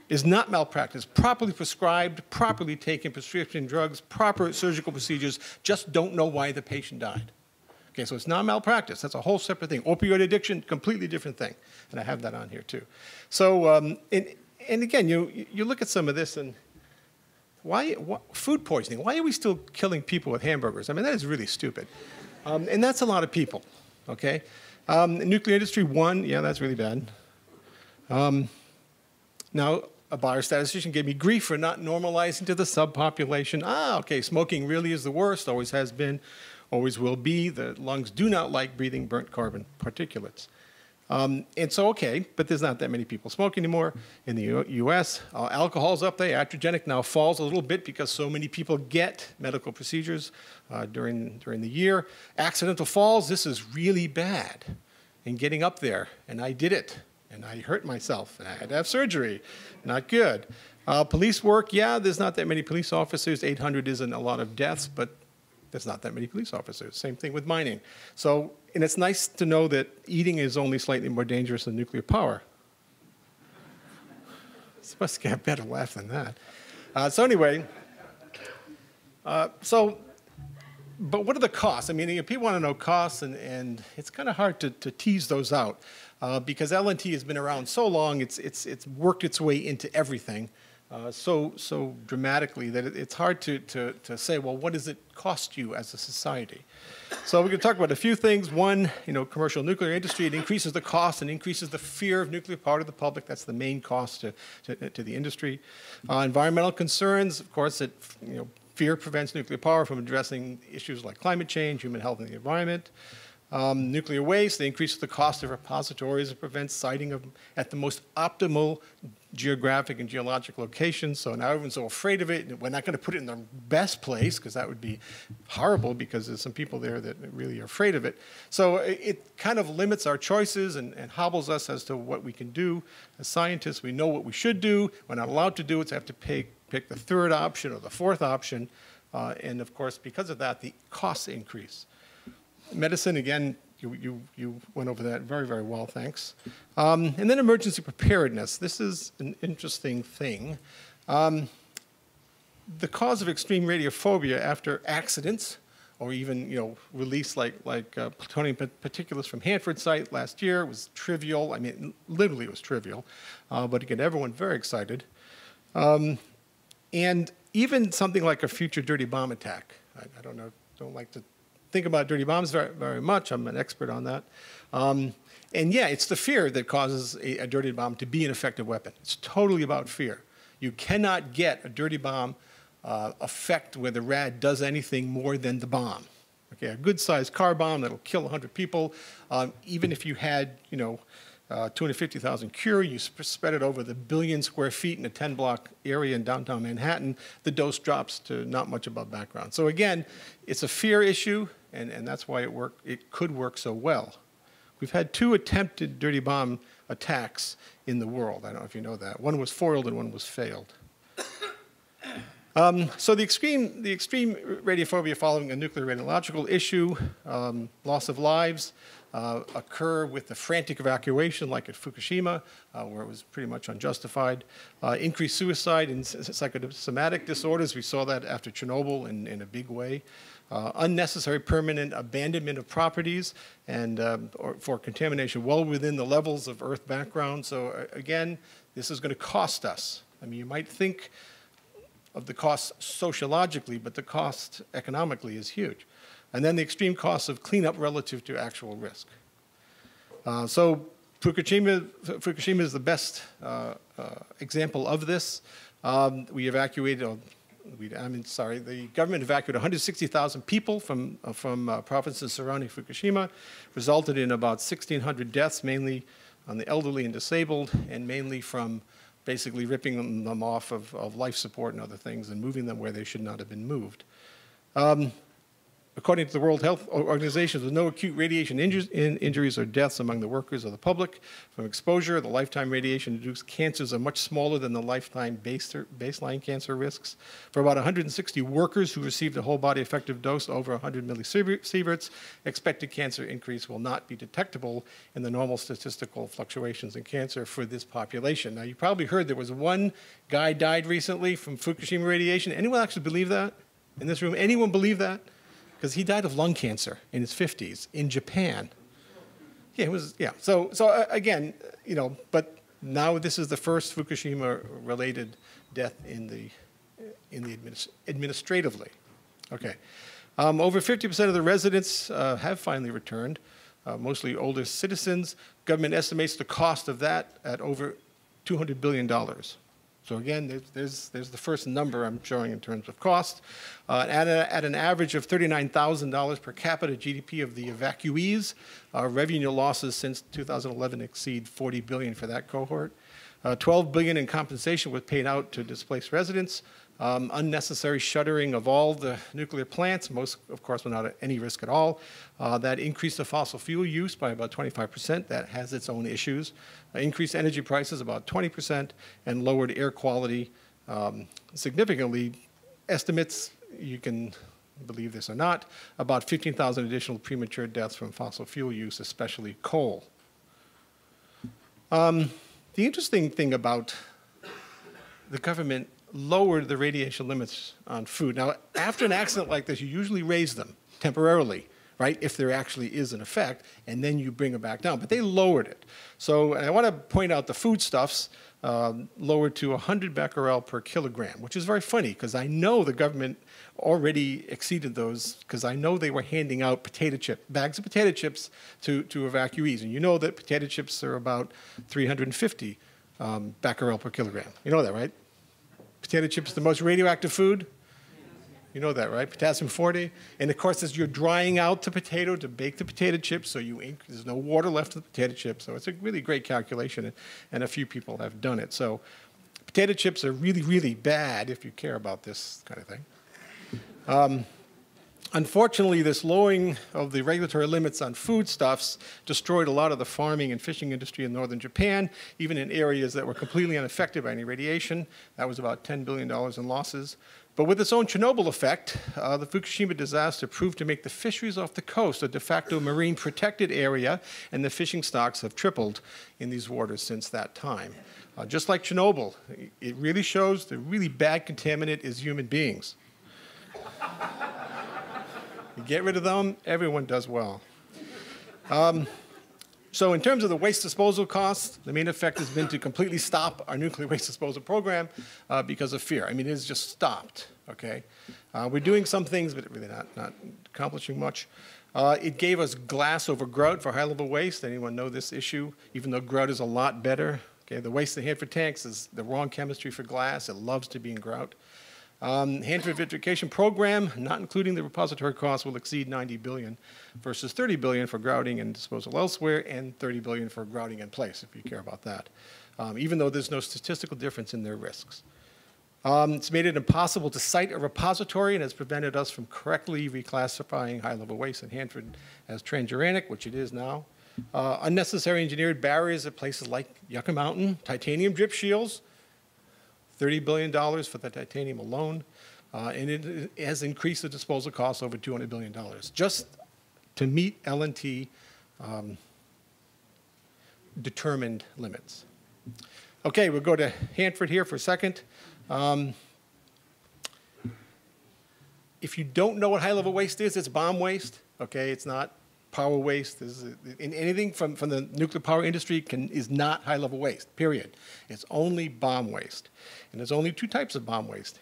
It is not malpractice. Properly prescribed, properly taken prescription drugs, proper surgical procedures, just don't know why the patient died. Okay, so it's not malpractice. That's a whole separate thing. Opioid addiction, completely different thing. And I have that on here too. So, and again, you look at some of this and food poisoning. Why are we still killing people with hamburgers? I mean, that is really stupid. And that's a lot of people, okay? Nuclear industry, one, yeah, that's really bad. Now, a biostatistician gave me grief for not normalizing to the subpopulation. Okay, smoking really is the worst, always has been, always will be. The lungs do not like breathing burnt carbon particulates. And so, okay, but there's not that many people smoking anymore in the U.S. Alcohol's up there. Iatrogenic now falls a little bit because so many people get medical procedures during the year. Accidental falls, this is really bad in getting up there. And I did it. And I hurt myself. And I had to have surgery. Not good. Police work, yeah, there's not that many police officers. 800 isn't a lot of deaths, but there's not that many police officers. Same thing with mining. So, and it's nice to know that eating is only slightly more dangerous than nuclear power. It's supposed to get a better laugh than that. So anyway, but what are the costs? I mean, people want to know costs, and it's kind of hard to tease those out because L&T has been around so long, it's worked its way into everything. So dramatically that it's hard to say, well, what does it cost you as a society? So we can talk about a few things. One, commercial nuclear industry, it increases the cost and increases the fear of nuclear power to the public. That's the main cost to the industry. Environmental concerns, of course, fear prevents nuclear power from addressing issues like climate change, human health, and the environment. Nuclear waste, they increase the cost of repositories. It prevents siting at the most optimal geographic and geologic locations. So now everyone's so afraid of it. We're not going to put it in the best place because that would be horrible because there's some people there that really are afraid of it. So it kind of limits our choices and hobbles us as to what we can do. As scientists, we know what we should do. We're not allowed to do it, so we have to pick the third option or the fourth option. And of course, because of that, the costs increase. Medicine, again, you went over that very, very well, thanks. And then emergency preparedness. This is an interesting thing. The cause of extreme radiophobia after accidents, or even release like plutonium particulates from Hanford site last year was trivial. I mean, literally it was trivial, but it got everyone very excited. And even something like a future dirty bomb attack. I don't like to think about dirty bombs very, very much. I'm an expert on that. And yeah, it's the fear that causes a dirty bomb to be an effective weapon. It's totally about fear. You cannot get a dirty bomb effect where the rad does anything more than the bomb. Okay, a good-sized car bomb that'll kill 100 people, even if you had, 250,000 curie, you spread it over the billion square feet in a 10-block area in downtown Manhattan, the dose drops to not much above background. So again, it's a fear issue, and that's why it could work so well. We've had 2 attempted dirty bomb attacks in the world. I don't know if you know that. One was foiled and one was failed. So the extreme radiophobia following a nuclear radiological issue, loss of lives, occur with the frantic evacuation like at Fukushima, where it was pretty much unjustified. Increased suicide and psychosomatic disorders, we saw that after Chernobyl in a big way. Unnecessary permanent abandonment of properties and or for contamination well within the levels of Earth background. So again, this is going to cost us. I mean, you might think of the cost sociologically, but the cost economically is huge. And then the extreme costs of cleanup relative to actual risk. So Fukushima is the best example of this. We evacuated, the government evacuated 160,000 people from provinces surrounding Fukushima, resulted in about 1,600 deaths, mainly on the elderly and disabled, and mainly from basically ripping them off of life support and other things and moving them where they should not have been moved. According to the World Health Organization, there's no acute radiation injuries or deaths among the workers or the public from exposure. The lifetime radiation-induced cancers are much smaller than the lifetime baseline cancer risks. For about 160 workers who received a whole-body effective dose over 100 millisieverts, expected cancer increase will not be detectable in the normal statistical fluctuations in cancer for this population. Now, you probably heard there was one guy died recently from Fukushima radiation. Anyone actually believe that in this room? Anyone believe that? Because he died of lung cancer in his 50s in Japan. Yeah, it was, yeah. So again, but now this is the first Fukushima-related death administratively. Okay. Over 50% of the residents have finally returned, mostly older citizens. Government estimates the cost of that at over $200 billion. So again, there's the first number I'm showing in terms of cost. At an average of $39,000 per capita GDP of the evacuees, revenue losses since 2011 exceed $40 billion for that cohort. $12 billion in compensation was paid out to displaced residents. Unnecessary shuttering of all the nuclear plants, most, of course, without any risk at all. That increased the fossil fuel use by about 25%. That has its own issues. Increased energy prices about 20%, and lowered air quality significantly. Estimates, you can believe this or not, about 15,000 additional premature deaths from fossil fuel use, especially coal. The interesting thing about the government lowered the radiation limits on food. Now, after an accident like this, you usually raise them temporarily, right, if there actually is an effect, and then you bring it back down. But they lowered it. So and I want to point out the foodstuffs lowered to 100 becquerel per kilogram, which is very funny because I know the government already exceeded those because I know they were handing out bags of potato chips to evacuees. And you know that potato chips are about 350 becquerel per kilogram. You know that, right? Potato chips, the most radioactive food. You know that, right? Potassium-40. And of course, as you're drying out the potato to bake the potato chips, so there's no water left in the potato chips. So it's a really great calculation, and a few people have done it. So potato chips are really, really bad if you care about this kind of thing. Unfortunately, this lowering of the regulatory limits on foodstuffs destroyed a lot of the farming and fishing industry in northern Japan, even in areas that were completely unaffected by any radiation. That was about $10 billion in losses. But with its own Chernobyl effect, the Fukushima disaster proved to make the fisheries off the coast a de facto marine protected area, and the fishing stocks have tripled in these waters since that time. Just like Chernobyl, it really shows the really bad contaminant is human beings. You get rid of them, everyone does well. So in terms of the waste disposal costs, the main effect has been to completely stop our nuclear waste disposal program because of fear. I mean, it has just stopped, okay? We're doing some things, but really not accomplishing much. It gave us glass over grout for high-level waste. Anyone know this issue? Even though grout is a lot better. Okay, the waste they had for tanks is the wrong chemistry for glass. It loves to be in grout. Hanford vitrification program, not including the repository costs, will exceed $90 billion versus $30 billion for grouting and disposal elsewhere, and $30 billion for grouting in place, if you care about that, even though there's no statistical difference in their risks. It's made it impossible to cite a repository and has prevented us from correctly reclassifying high-level waste in Hanford as transuranic, which it is now. Unnecessary engineered barriers at places like Yucca Mountain, titanium drip shields, $30 billion for the titanium alone, and it has increased the disposal costs over $200 billion, just to meet L&T determined limits. Okay, we'll go to Hanford here for a second. If you don't know what high-level waste is, it's bomb waste, okay? It's not power waste. Anything from the nuclear power industry is not high-level waste, period. It's only bomb waste. And there's only two types of bomb waste,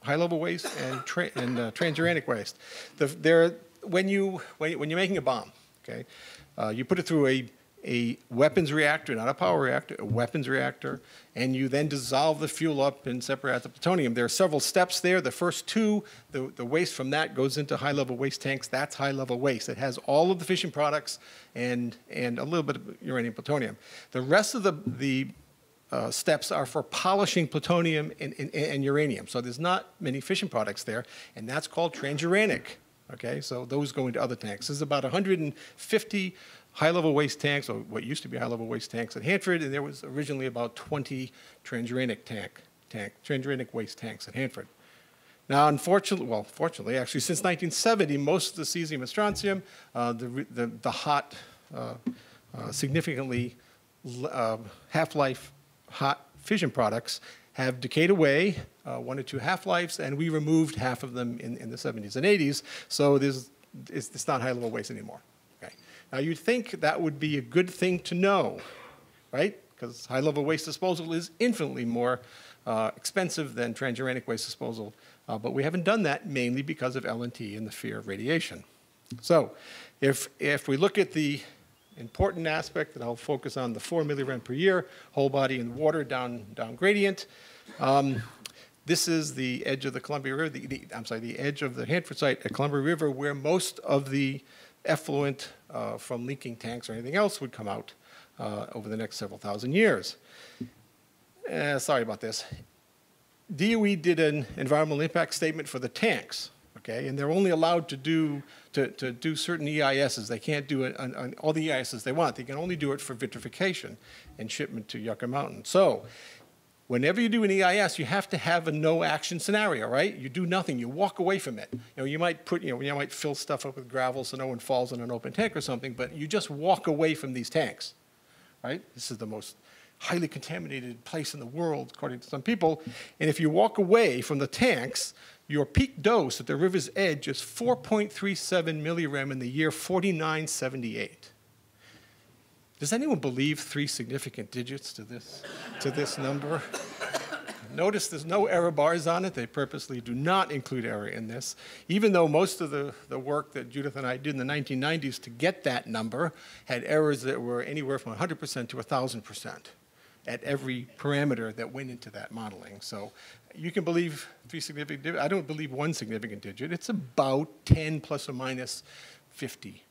high-level waste and transuranic waste. When you're making a bomb, okay, you put it through a weapons reactor, not a power reactor, a weapons reactor, and you then dissolve the fuel up and separate out the plutonium. There are several steps there. The first two, the waste from that goes into high-level waste tanks. That's high-level waste. It has all of the fission products and a little bit of uranium plutonium. The rest of the steps are for polishing plutonium and uranium. So there's not many fission products there, and that's called transuranic. Okay, so those go into other tanks. There's about 150 high-level waste tanks, or what used to be high-level waste tanks at Hanford, and there was originally about 20 transuranic waste tanks at Hanford. Now, fortunately, actually, since 1970, most of the cesium and strontium, the hot, significantly half-life hot fission products have decayed away, 1 or 2 half-lives, and we removed half of them in the 70s and 80s, so it's not high-level waste anymore. Now, you'd think that would be a good thing to know, right? Because high-level waste disposal is infinitely more expensive than transuranic waste disposal, but we haven't done that mainly because of L&T and the fear of radiation. So if we look at the important aspect, and I'll focus on the 4 millirem per year, whole body in water down gradient, this is the edge of the Columbia River, the edge of the Hanford site at Columbia River, where most of the effluent from leaking tanks or anything else would come out over the next several thousand years. Sorry about this. DOE did an environmental impact statement for the tanks, okay, and they're only allowed to do certain EISs. They can't do it on all the EISs they want. They can only do it for vitrification and shipment to Yucca Mountain. So whenever you do an EIS, you have to have a no-action scenario, right? You do nothing. You walk away from it. You might might fill stuff up with gravel so no one falls in an open tank or something, but you just walk away from these tanks, right? This is the most highly contaminated place in the world, according to some people. And if you walk away from the tanks, your peak dose at the river's edge is 4.37 millirem in the year 4978. Does anyone believe 3 significant digits to this number? Notice there's no error bars on it. They purposely do not include error in this, even though most of the work that Judith and I did in the 1990s to get that number had errors that were anywhere from 100% to 1,000% at every parameter that went into that modeling. So you can believe 3 significant digits. I don't believe 1 significant digit. It's about 10 plus or minus 50.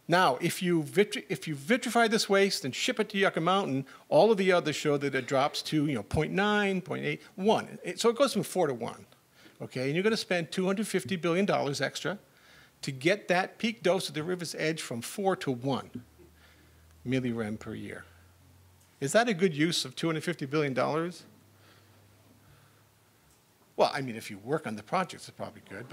Now, if you vitrify this waste and ship it to Yucca Mountain, all of the others show that it drops to 0.9, 0.8, 1. So it goes from 4 to 1. Okay, and you're going to spend $250 billion extra to get that peak dose at the river's edge from 4 to 1 millirem per year. Is that a good use of $250 billion? Well, I mean, if you work on the projects, it's probably good,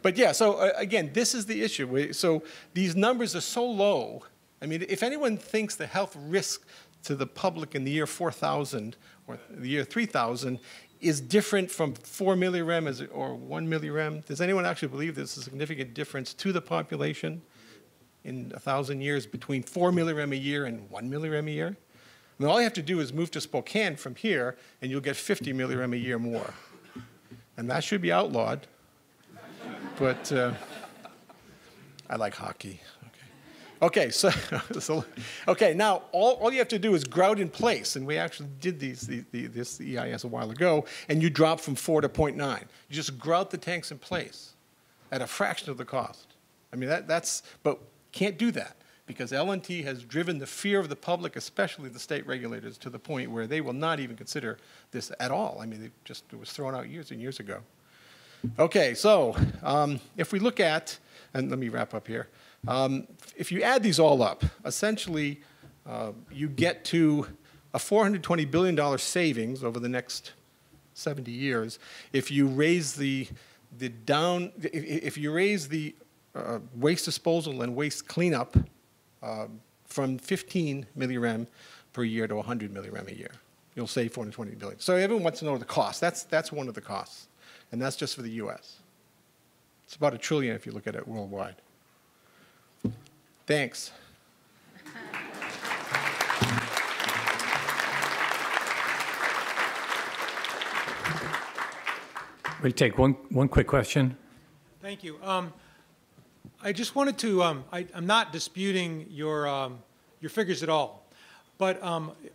but yeah, so again, this is the issue. So these numbers are so low. I mean, if anyone thinks the health risk to the public in the year 4000 or the year 3000 is different from 4 millirem or 1 millirem, does anyone actually believe there's a significant difference to the population in 1,000 years between 4 millirem a year and 1 millirem a year? I mean, all you have to do is move to Spokane from here, and you'll get 50 millirem a year more. And that should be outlawed. But I like hockey. Okay. Okay, okay, now all you have to do is grout in place, and we actually did this EIS a while ago, and you drop from 4 to 0.9. You just grout the tanks in place at a fraction of the cost. I mean, but can't do that because LNT has driven the fear of the public, especially the state regulators, to the point where they will not even consider this at all. I mean, it was thrown out years and years ago. Okay, so if we look at, and let me wrap up here. If you add these all up, essentially you get to a $420 billion savings over the next 70 years if you raise the waste disposal and waste cleanup from 15 millirem per year to 100 millirem a year. You'll save 420 billion. So everyone wants to know the cost. That's one of the costs, and that's just for the U.S. It's about $1 trillion if you look at it worldwide. Thanks. We'll take one quick question. Thank you. I just wanted to, I'm not disputing your figures at all, but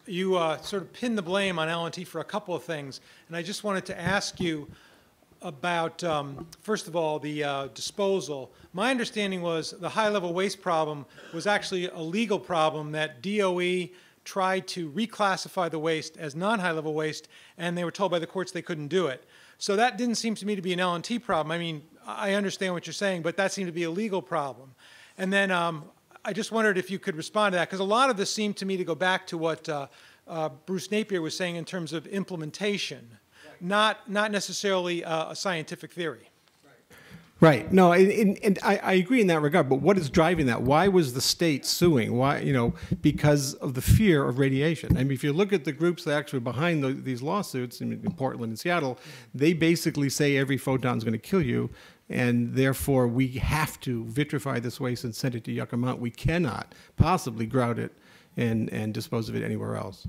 you sort of pinned the blame on L&T for a couple of things, and I just wanted to ask you about, first of all, the disposal. My understanding was the high-level waste problem was actually a legal problem that DOE tried to reclassify the waste as non-high-level waste, and they were told by the courts they couldn't do it. So that didn't seem to me to be an L&T problem. I mean, I understand what you're saying, but that seemed to be a legal problem. And then I just wondered if you could respond to that, because a lot of this seemed to me to go back to what Bruce Napier was saying in terms of implementation, not necessarily a scientific theory. Right. No, and I agree in that regard. But what is driving that? Why was the state suing? Why, because of the fear of radiation. I mean, if you look at the groups that actually behind these lawsuits in Portland and Seattle, they basically say every photon is going to kill you, and therefore we have to vitrify this waste and send it to Yucca Mountain. We cannot possibly grout it and dispose of it anywhere else.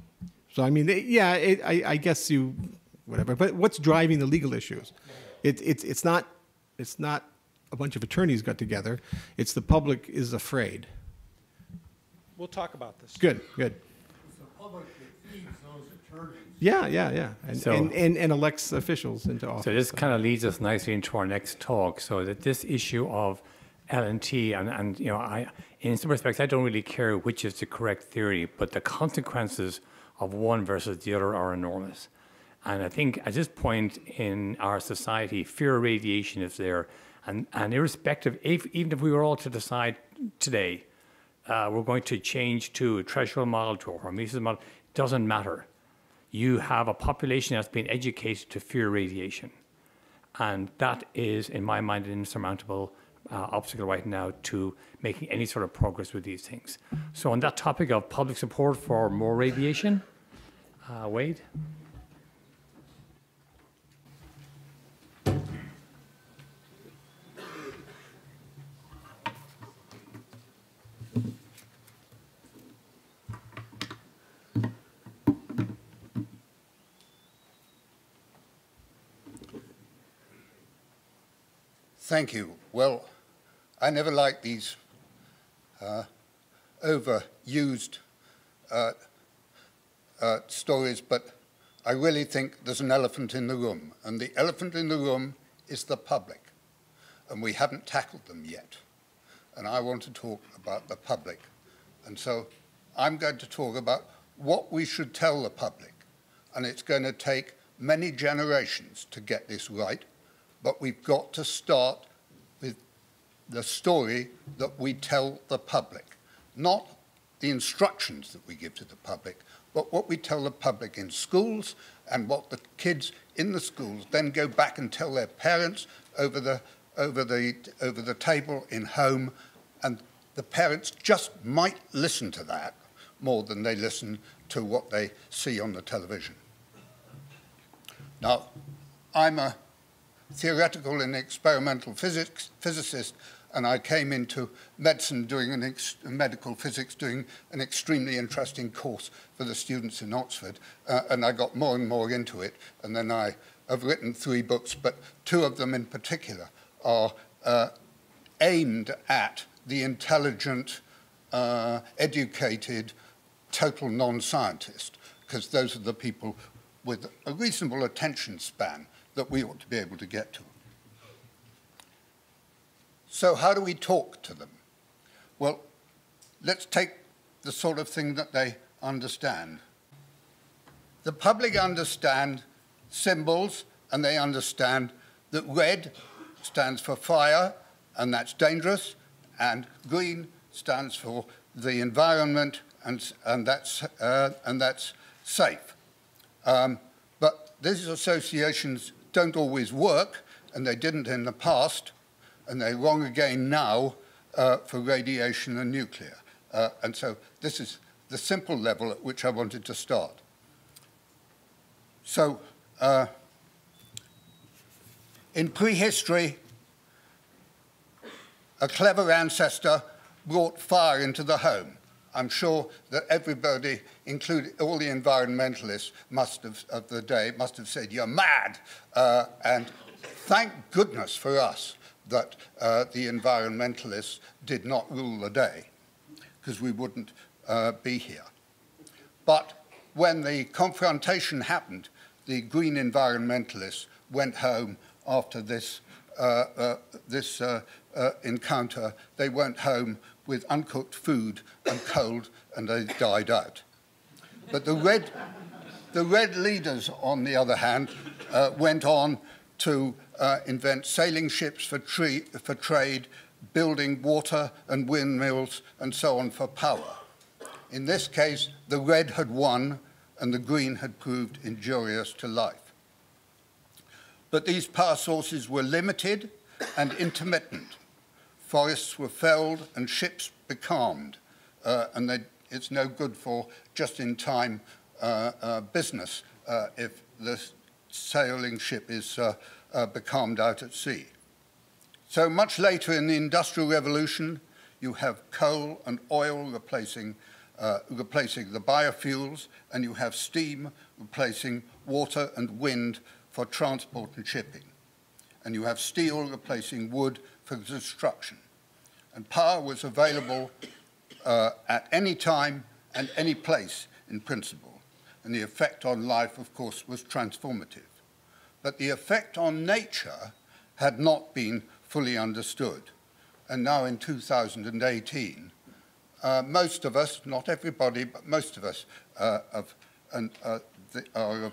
So I mean, I guess whatever. But what's driving the legal issues? It's not a bunch of attorneys got together. It's the public is afraid. We'll talk about this. Good. It's the public that feeds those attorneys. Yeah. And elects officials into office. So this kind of leads us nicely into our next talk. So that this issue of L&T, and in some respects, I don't really care which is the correct theory, but the consequences of one versus the other are enormous. And I think at this point in our society, fear of radiation is there. And irrespective, even if we were all to decide today, we're going to change to a threshold model, to a hormesis model, it doesn't matter. You have a population that's been educated to fear radiation. And that is, in my mind, an insurmountable obstacle right now to making any sort of progress with these things. So on that topic of public support for more radiation, Wade? Thank you. Well, I never liked these overused stories, but I really think there's an elephant in the room, and the elephant in the room is the public, and we haven't tackled them yet. And I want to talk about the public. And so I'm going to talk about what we should tell the public, and it's going to take many generations to get this right. But we've got to start with the story that we tell the public, not the instructions that we give to the public, but what we tell the public in schools and what the kids in the schools then go back and tell their parents over the table in home, and the parents just might listen to that more than they listen to what they see on the television. Now, I'm a theoretical and experimental physicist, and I came into medicine doing medical physics, doing an extremely interesting course for the students in Oxford, and I got more and more into it, and then I have written 3 books, but 2 of them in particular are aimed at the intelligent educated, total non-scientists, because those are the people with a reasonable attention span that we ought to be able to get to. So how do we talk to them? Well, let's take the sort of thing that they understand. The public understand symbols, and they understand that red stands for fire, and that's dangerous, and green stands for the environment, and that's safe. But these associations don't always work, and they didn't in the past, and they're wrong again now for radiation and nuclear. And so this is the simple level at which I wanted to start. So in prehistory, a clever ancestor brought fire into the home. I'm sure that everybody, including all the environmentalists of the day, must have said, "You're mad." And thank goodness for us that the environmentalists did not rule the day, because we wouldn't be here. But when the confrontation happened, the green environmentalists went home after this encounter. They went home with uncooked food and cold, and they died out. But the red leaders, on the other hand, went on to invent sailing ships for trade, building water and windmills, and so on for power. In this case, the red had won, and the green had proved injurious to life. But these power sources were limited and intermittent. Forests were felled and ships becalmed, and it's no good for just-in-time business if the sailing ship is becalmed out at sea. So much later in the Industrial Revolution, you have coal and oil replacing the biofuels, and you have steam replacing water and wind for transport and shipping. And you have steel replacing wood for construction. And power was available at any time and any place in principle. And the effect on life, of course, was transformative. But the effect on nature had not been fully understood. And now in 2018, most of us, not everybody, but most of us are of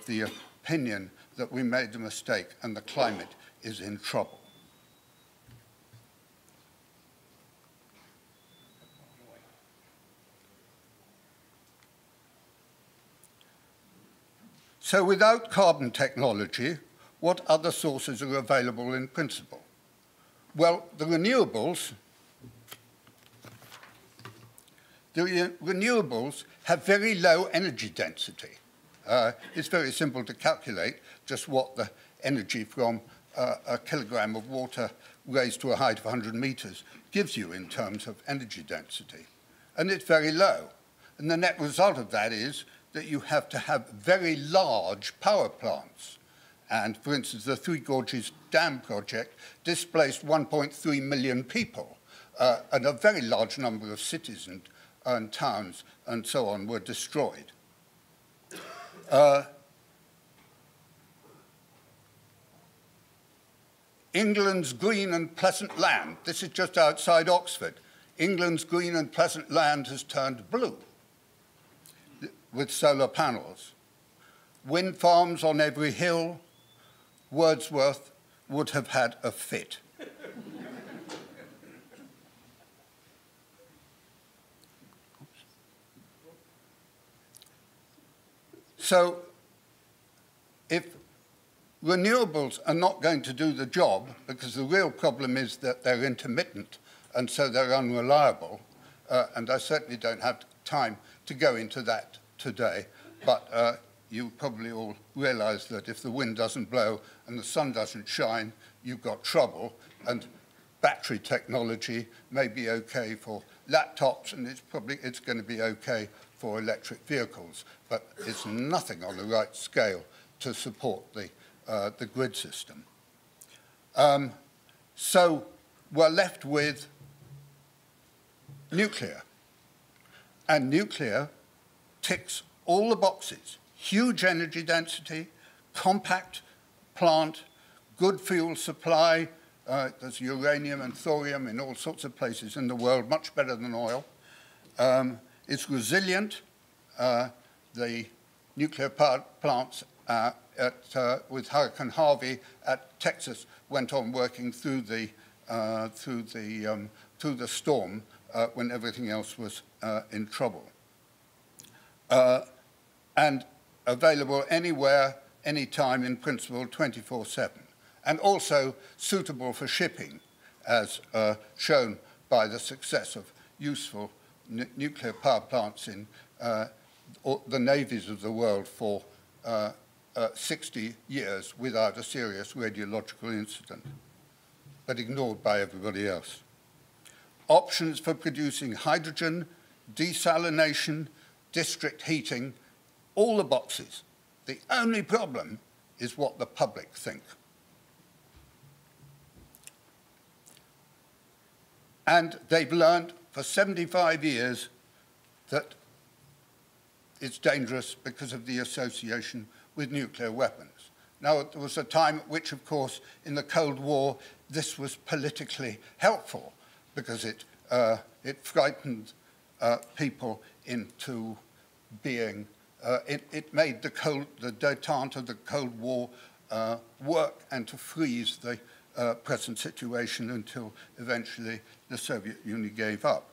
the opinion that we made a mistake and the climate is in trouble. So without carbon technology, what other sources are available in principle? Well, the renewables have very low energy density. It's very simple to calculate just what the energy from a kilogram of water raised to a height of 100 meters gives you in terms of energy density. And it's very low. And the net result of that is that you have to have very large power plants. And for instance, the Three Gorges Dam project displaced 1.3 million people, and a very large number of cities and towns and so on were destroyed. England's green and pleasant land, this is just outside Oxford. England's green and pleasant land has turned blue with solar panels. Wind farms on every hill. Wordsworth would have had a fit. So if renewables are not going to do the job, because the real problem is that they're intermittent and so they're unreliable, and I certainly don't have time to go into that today, but you probably all realize that if the wind doesn't blow and the sun doesn't shine, you've got trouble, and battery technology may be okay for laptops, and it's going to be okay for electric vehicles, but it's nothing on the right scale to support the grid system. So we're left with nuclear. And nuclear ticks all the boxes. Huge energy density, compact plant, good fuel supply. There's uranium and thorium in all sorts of places in the world, much better than oil. It's resilient. The nuclear power plants with Hurricane Harvey at Texas went on working through the storm when everything else was in trouble. And available anywhere, anytime, in principle, 24/7. And also suitable for shipping, as shown by the success of useful nuclear power plants in the navies of the world for 60 years without a serious radiological incident, but ignored by everybody else. Options for producing hydrogen, desalination, district heating, all the boxes. The only problem is what the public think. And they've learned for 75 years that it's dangerous because of the association with nuclear weapons. Now, there was a time at which, of course, in the Cold War, this was politically helpful because it frightened people into being, it made the détente of the Cold War work and to freeze the present situation until eventually the Soviet Union gave up.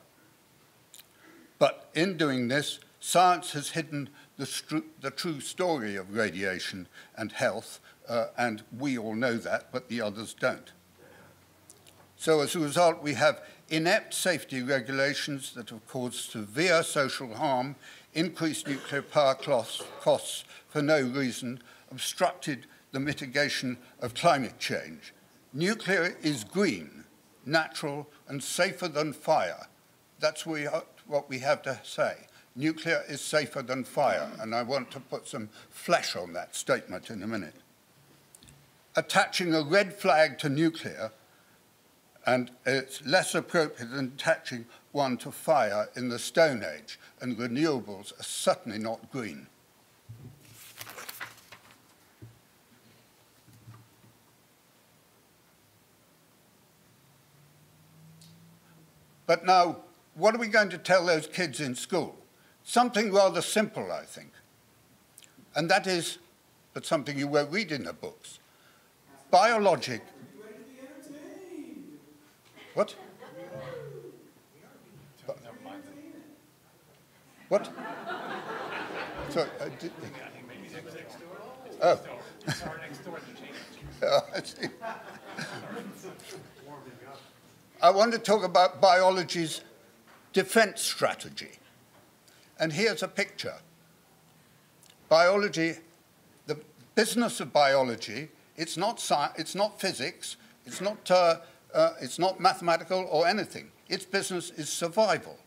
But in doing this, science has hidden the true story of radiation and health, and we all know that, but the others don't. So as a result, we have inept safety regulations that have caused severe social harm, increased nuclear power costs for no reason, obstructed the mitigation of climate change. Nuclear is green, natural, and safer than fire. That's what we have to say. Nuclear is safer than fire, and I want to put some flesh on that statement in a minute. Attaching a red flag to nuclear, and it's less appropriate than attaching one to fire in the Stone Age, and renewables are certainly not green. But now, what are we going to tell those kids in school? Something rather simple, I think. And that is, but something you won't read in the books. Biologic. What? What? Sorry, oh. Oh, I see. I want to talk about biology's defense strategy. And here's a picture. Biology, the business of biology, it's not science, it's not physics, it's not mathematical or anything. Its business is survival.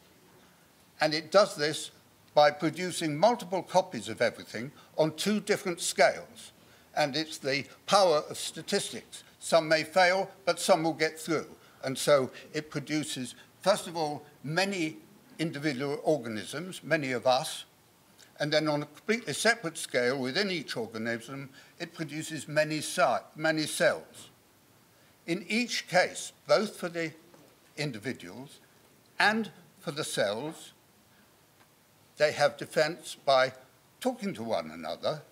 And it does this by producing multiple copies of everything on 2 different scales. And it's the power of statistics. Some may fail, but some will get through. And so it produces, first of all, many individual organisms, many of us, and then on a completely separate scale within each organism, it produces many cells. In each case, both for the individuals and for the cells, they have defense by talking to one another,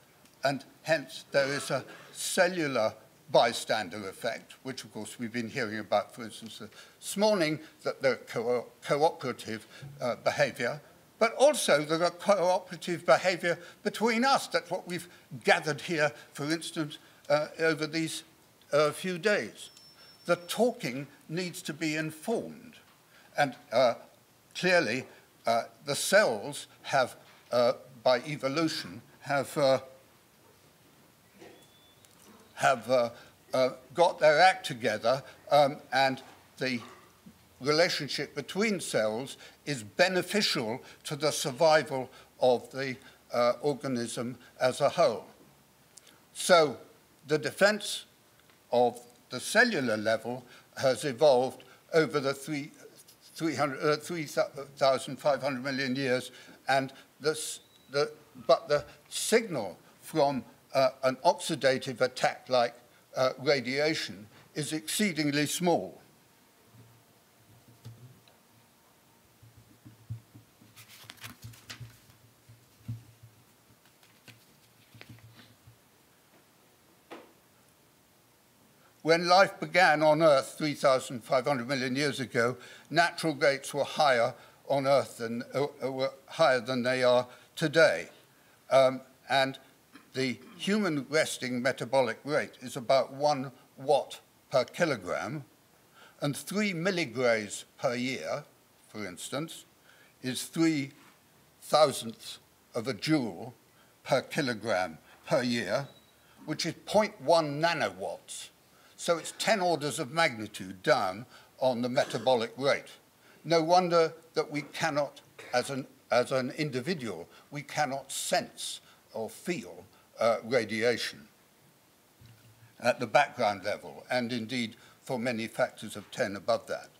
and hence there is a cellular bystander effect, which of course we've been hearing about, for instance, this morning, that there are cooperative behavior, but also there are cooperative behavior between us. That's what we've gathered here, for instance, over these few days. The talking needs to be informed. And clearly, the cells have, by evolution, have got their act together, and the relationship between cells is beneficial to the survival of the organism as a whole. So the defense of the cellular level has evolved over the 3,500 million years, and but the signal from an oxidative attack like radiation is exceedingly small. When life began on Earth 3,500 million years ago, natural rates were higher on Earth than were higher than they are today, and the human resting metabolic rate is about 1 watt per kilogram, and 3 milligrays per year, for instance, is 3/1000th of a joule per kilogram per year, which is 0.1 nanowatts. So it's 10 orders of magnitude down on the metabolic rate. No wonder that we cannot, as an individual, we cannot sense or feel radiation at the background level, and indeed for many factors of 10 above that.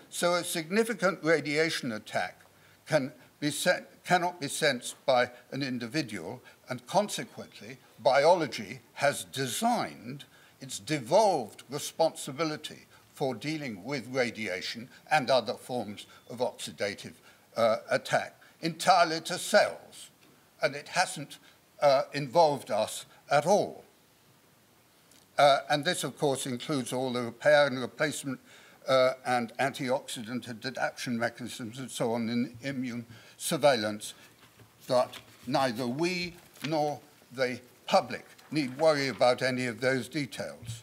So a significant radiation attack cannot be sensed by an individual, and consequently, biology has designed its devolved responsibility for dealing with radiation and other forms of oxidative attack entirely to cells, and it hasn't involved us at all. And this, of course, includes all the repair and replacement and antioxidant adaptation mechanisms and so on in immune surveillance that neither we nor the public need worry about any of those details.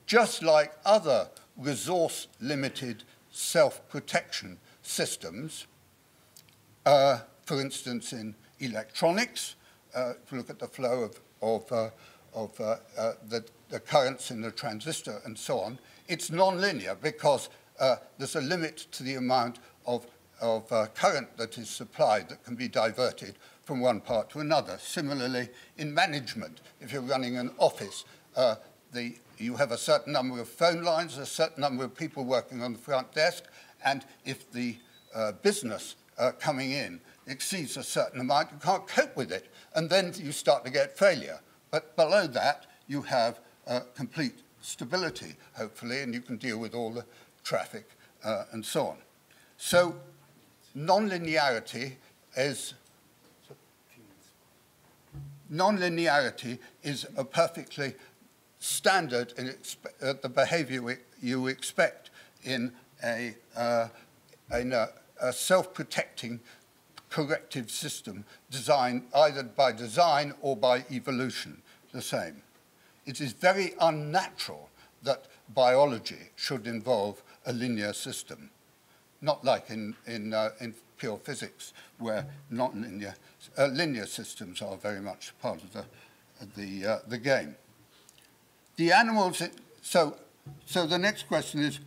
Just like other resource-limited self-protection systems, for instance, in electronics, if you look at the flow of the currents in the transistor and so on, it's non-linear because there's a limit to the amount of current that is supplied that can be diverted from one part to another. Similarly, in management, if you're running an office, you have a certain number of phone lines, a certain number of people working on the front desk, and if the business coming in exceeds a certain amount, you can't cope with it, and then you start to get failure. But below that, you have complete stability, hopefully, and you can deal with all the traffic and so on. So non-linearity is a perfectly standard the behavior you expect in a self-protecting corrective system designed either by design or by evolution, the same. It is very unnatural that biology should involve a linear system, not like in pure physics, where non-linear linear systems are very much part of the game. The animals. So the next question is,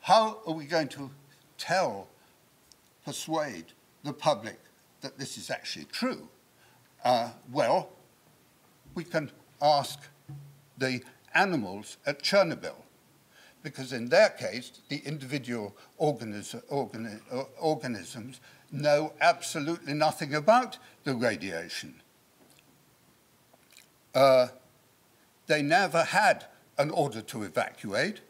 how are we going to persuade the public that this is actually true? Well, we can ask the animals at Chernobyl, because in their case, the individual organisms know absolutely nothing about the radiation. They never had an order to evacuate.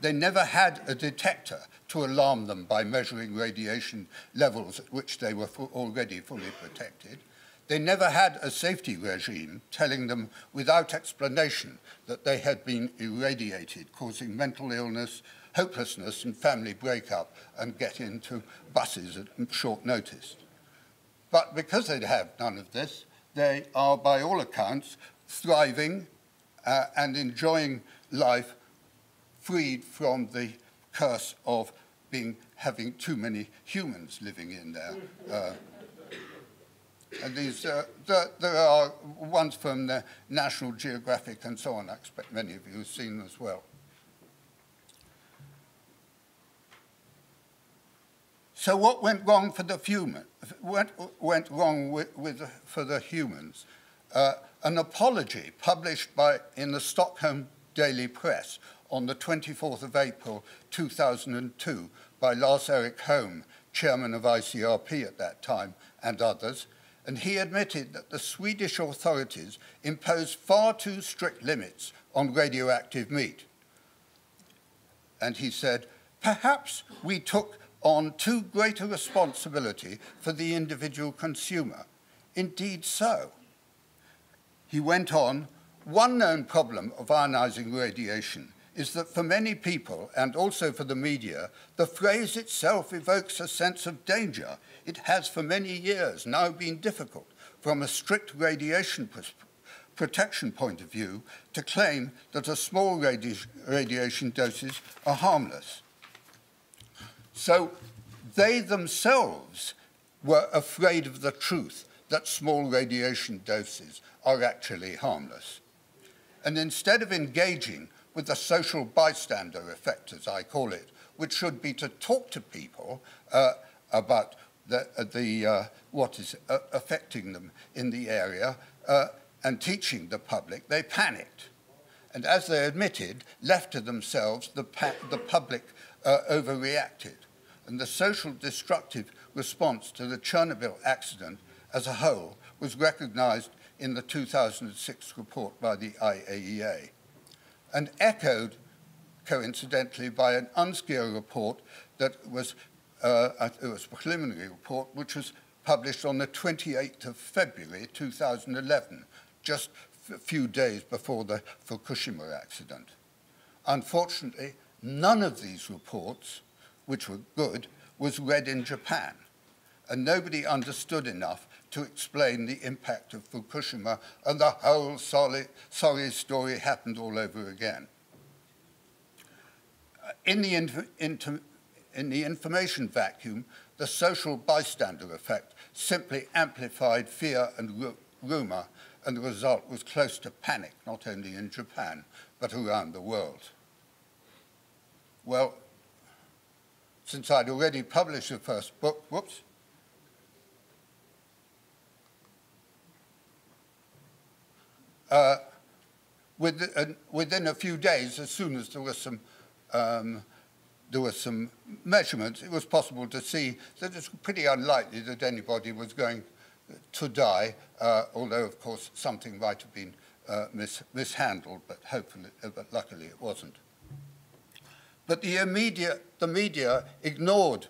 They never had a detector to alarm them by measuring radiation levels at which they were already fully protected. They never had a safety regime telling them without explanation that they had been irradiated, causing mental illness, hopelessness, and family breakup, and get into buses at short notice. But because they have none of this, they are, by all accounts, thriving and enjoying life, freed from the curse of having too many humans living in there. And these, there are ones from the National Geographic and so on. I expect many of you have seen as well. So what went wrong for the went wrong for the humans? An apology published in the Stockholm Daily Press on the 24th of April 2002 by Lars Erik Holm, chairman of ICRP at that time, and others, and he admitted that the Swedish authorities imposed far too strict limits on radioactive meat. And he said, perhaps we took on too great a responsibility for the individual consumer. Indeed so. He went on, one known problem of ionizing radiation is that for many people, and also for the media, the phrase itself evokes a sense of danger. It has for many years now been difficult, from a strict radiation protection point of view, to claim that a small radiation doses are harmless. So they themselves were afraid of the truth that small radiation doses are actually harmless. And instead of engaging with the social bystander effect, as I call it, which should be to talk to people about what is affecting them in the area and teaching the public, they panicked. And as they admitted, left to themselves, the public overreacted. And the social destructive response to the Chernobyl accident as a whole was recognized in the 2006 report by the IAEA, and echoed, coincidentally, by an UNSCEAR report that was, it was a preliminary report, which was published on the 28th of February 2011, just a few days before the Fukushima accident. Unfortunately, none of these reports, which were good, was read in Japan, and nobody understood enough to explain the impact of Fukushima, and the whole sorry story happened all over again. In the information vacuum, the social bystander effect simply amplified fear and rumor, and the result was close to panic, not only in Japan, but around the world. Well, since I'd already published the first book, within a few days, as soon as there were some measurements, it was possible to see that it's pretty unlikely that anybody was going to die, although, of course, something might have been mishandled, but luckily it wasn't. But the media ignored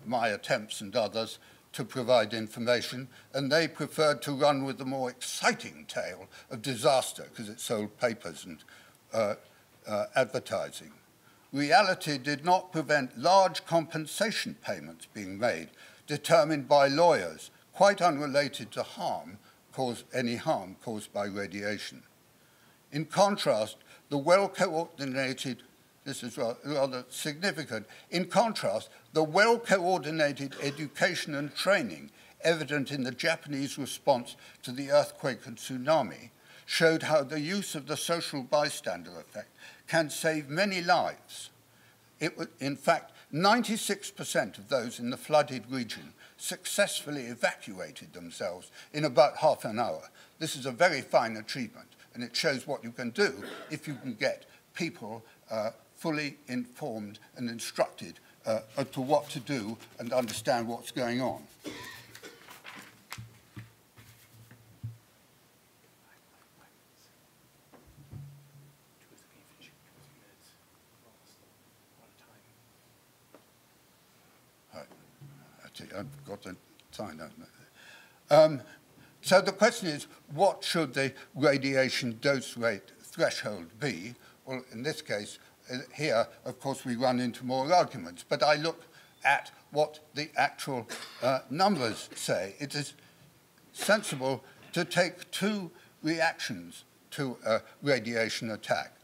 my attempts and others to provide information, and they preferred to run with the more exciting tale of disaster because it sold papers and advertising. Reality did not prevent large compensation payments being made, determined by lawyers, quite unrelated to any harm caused by radiation. In contrast, the well-coordinated, this is rather significant, in contrast, the well-coordinated education and training evident in the Japanese response to the earthquake and tsunami showed how the use of the social bystander effect can save many lives. In fact, 96% of those in the flooded region successfully evacuated themselves in about half an hour. This is a very fine achievement, and it shows what you can do if you can get people fully informed and instructed as to what to do and understand what's going on. I've got the time, haven't I? So the question is, what should the radiation dose rate threshold be? Well, in this case, here, of course, we run into more arguments, but I look at what the actual numbers say. It is sensible to take two reactions to a radiation attack.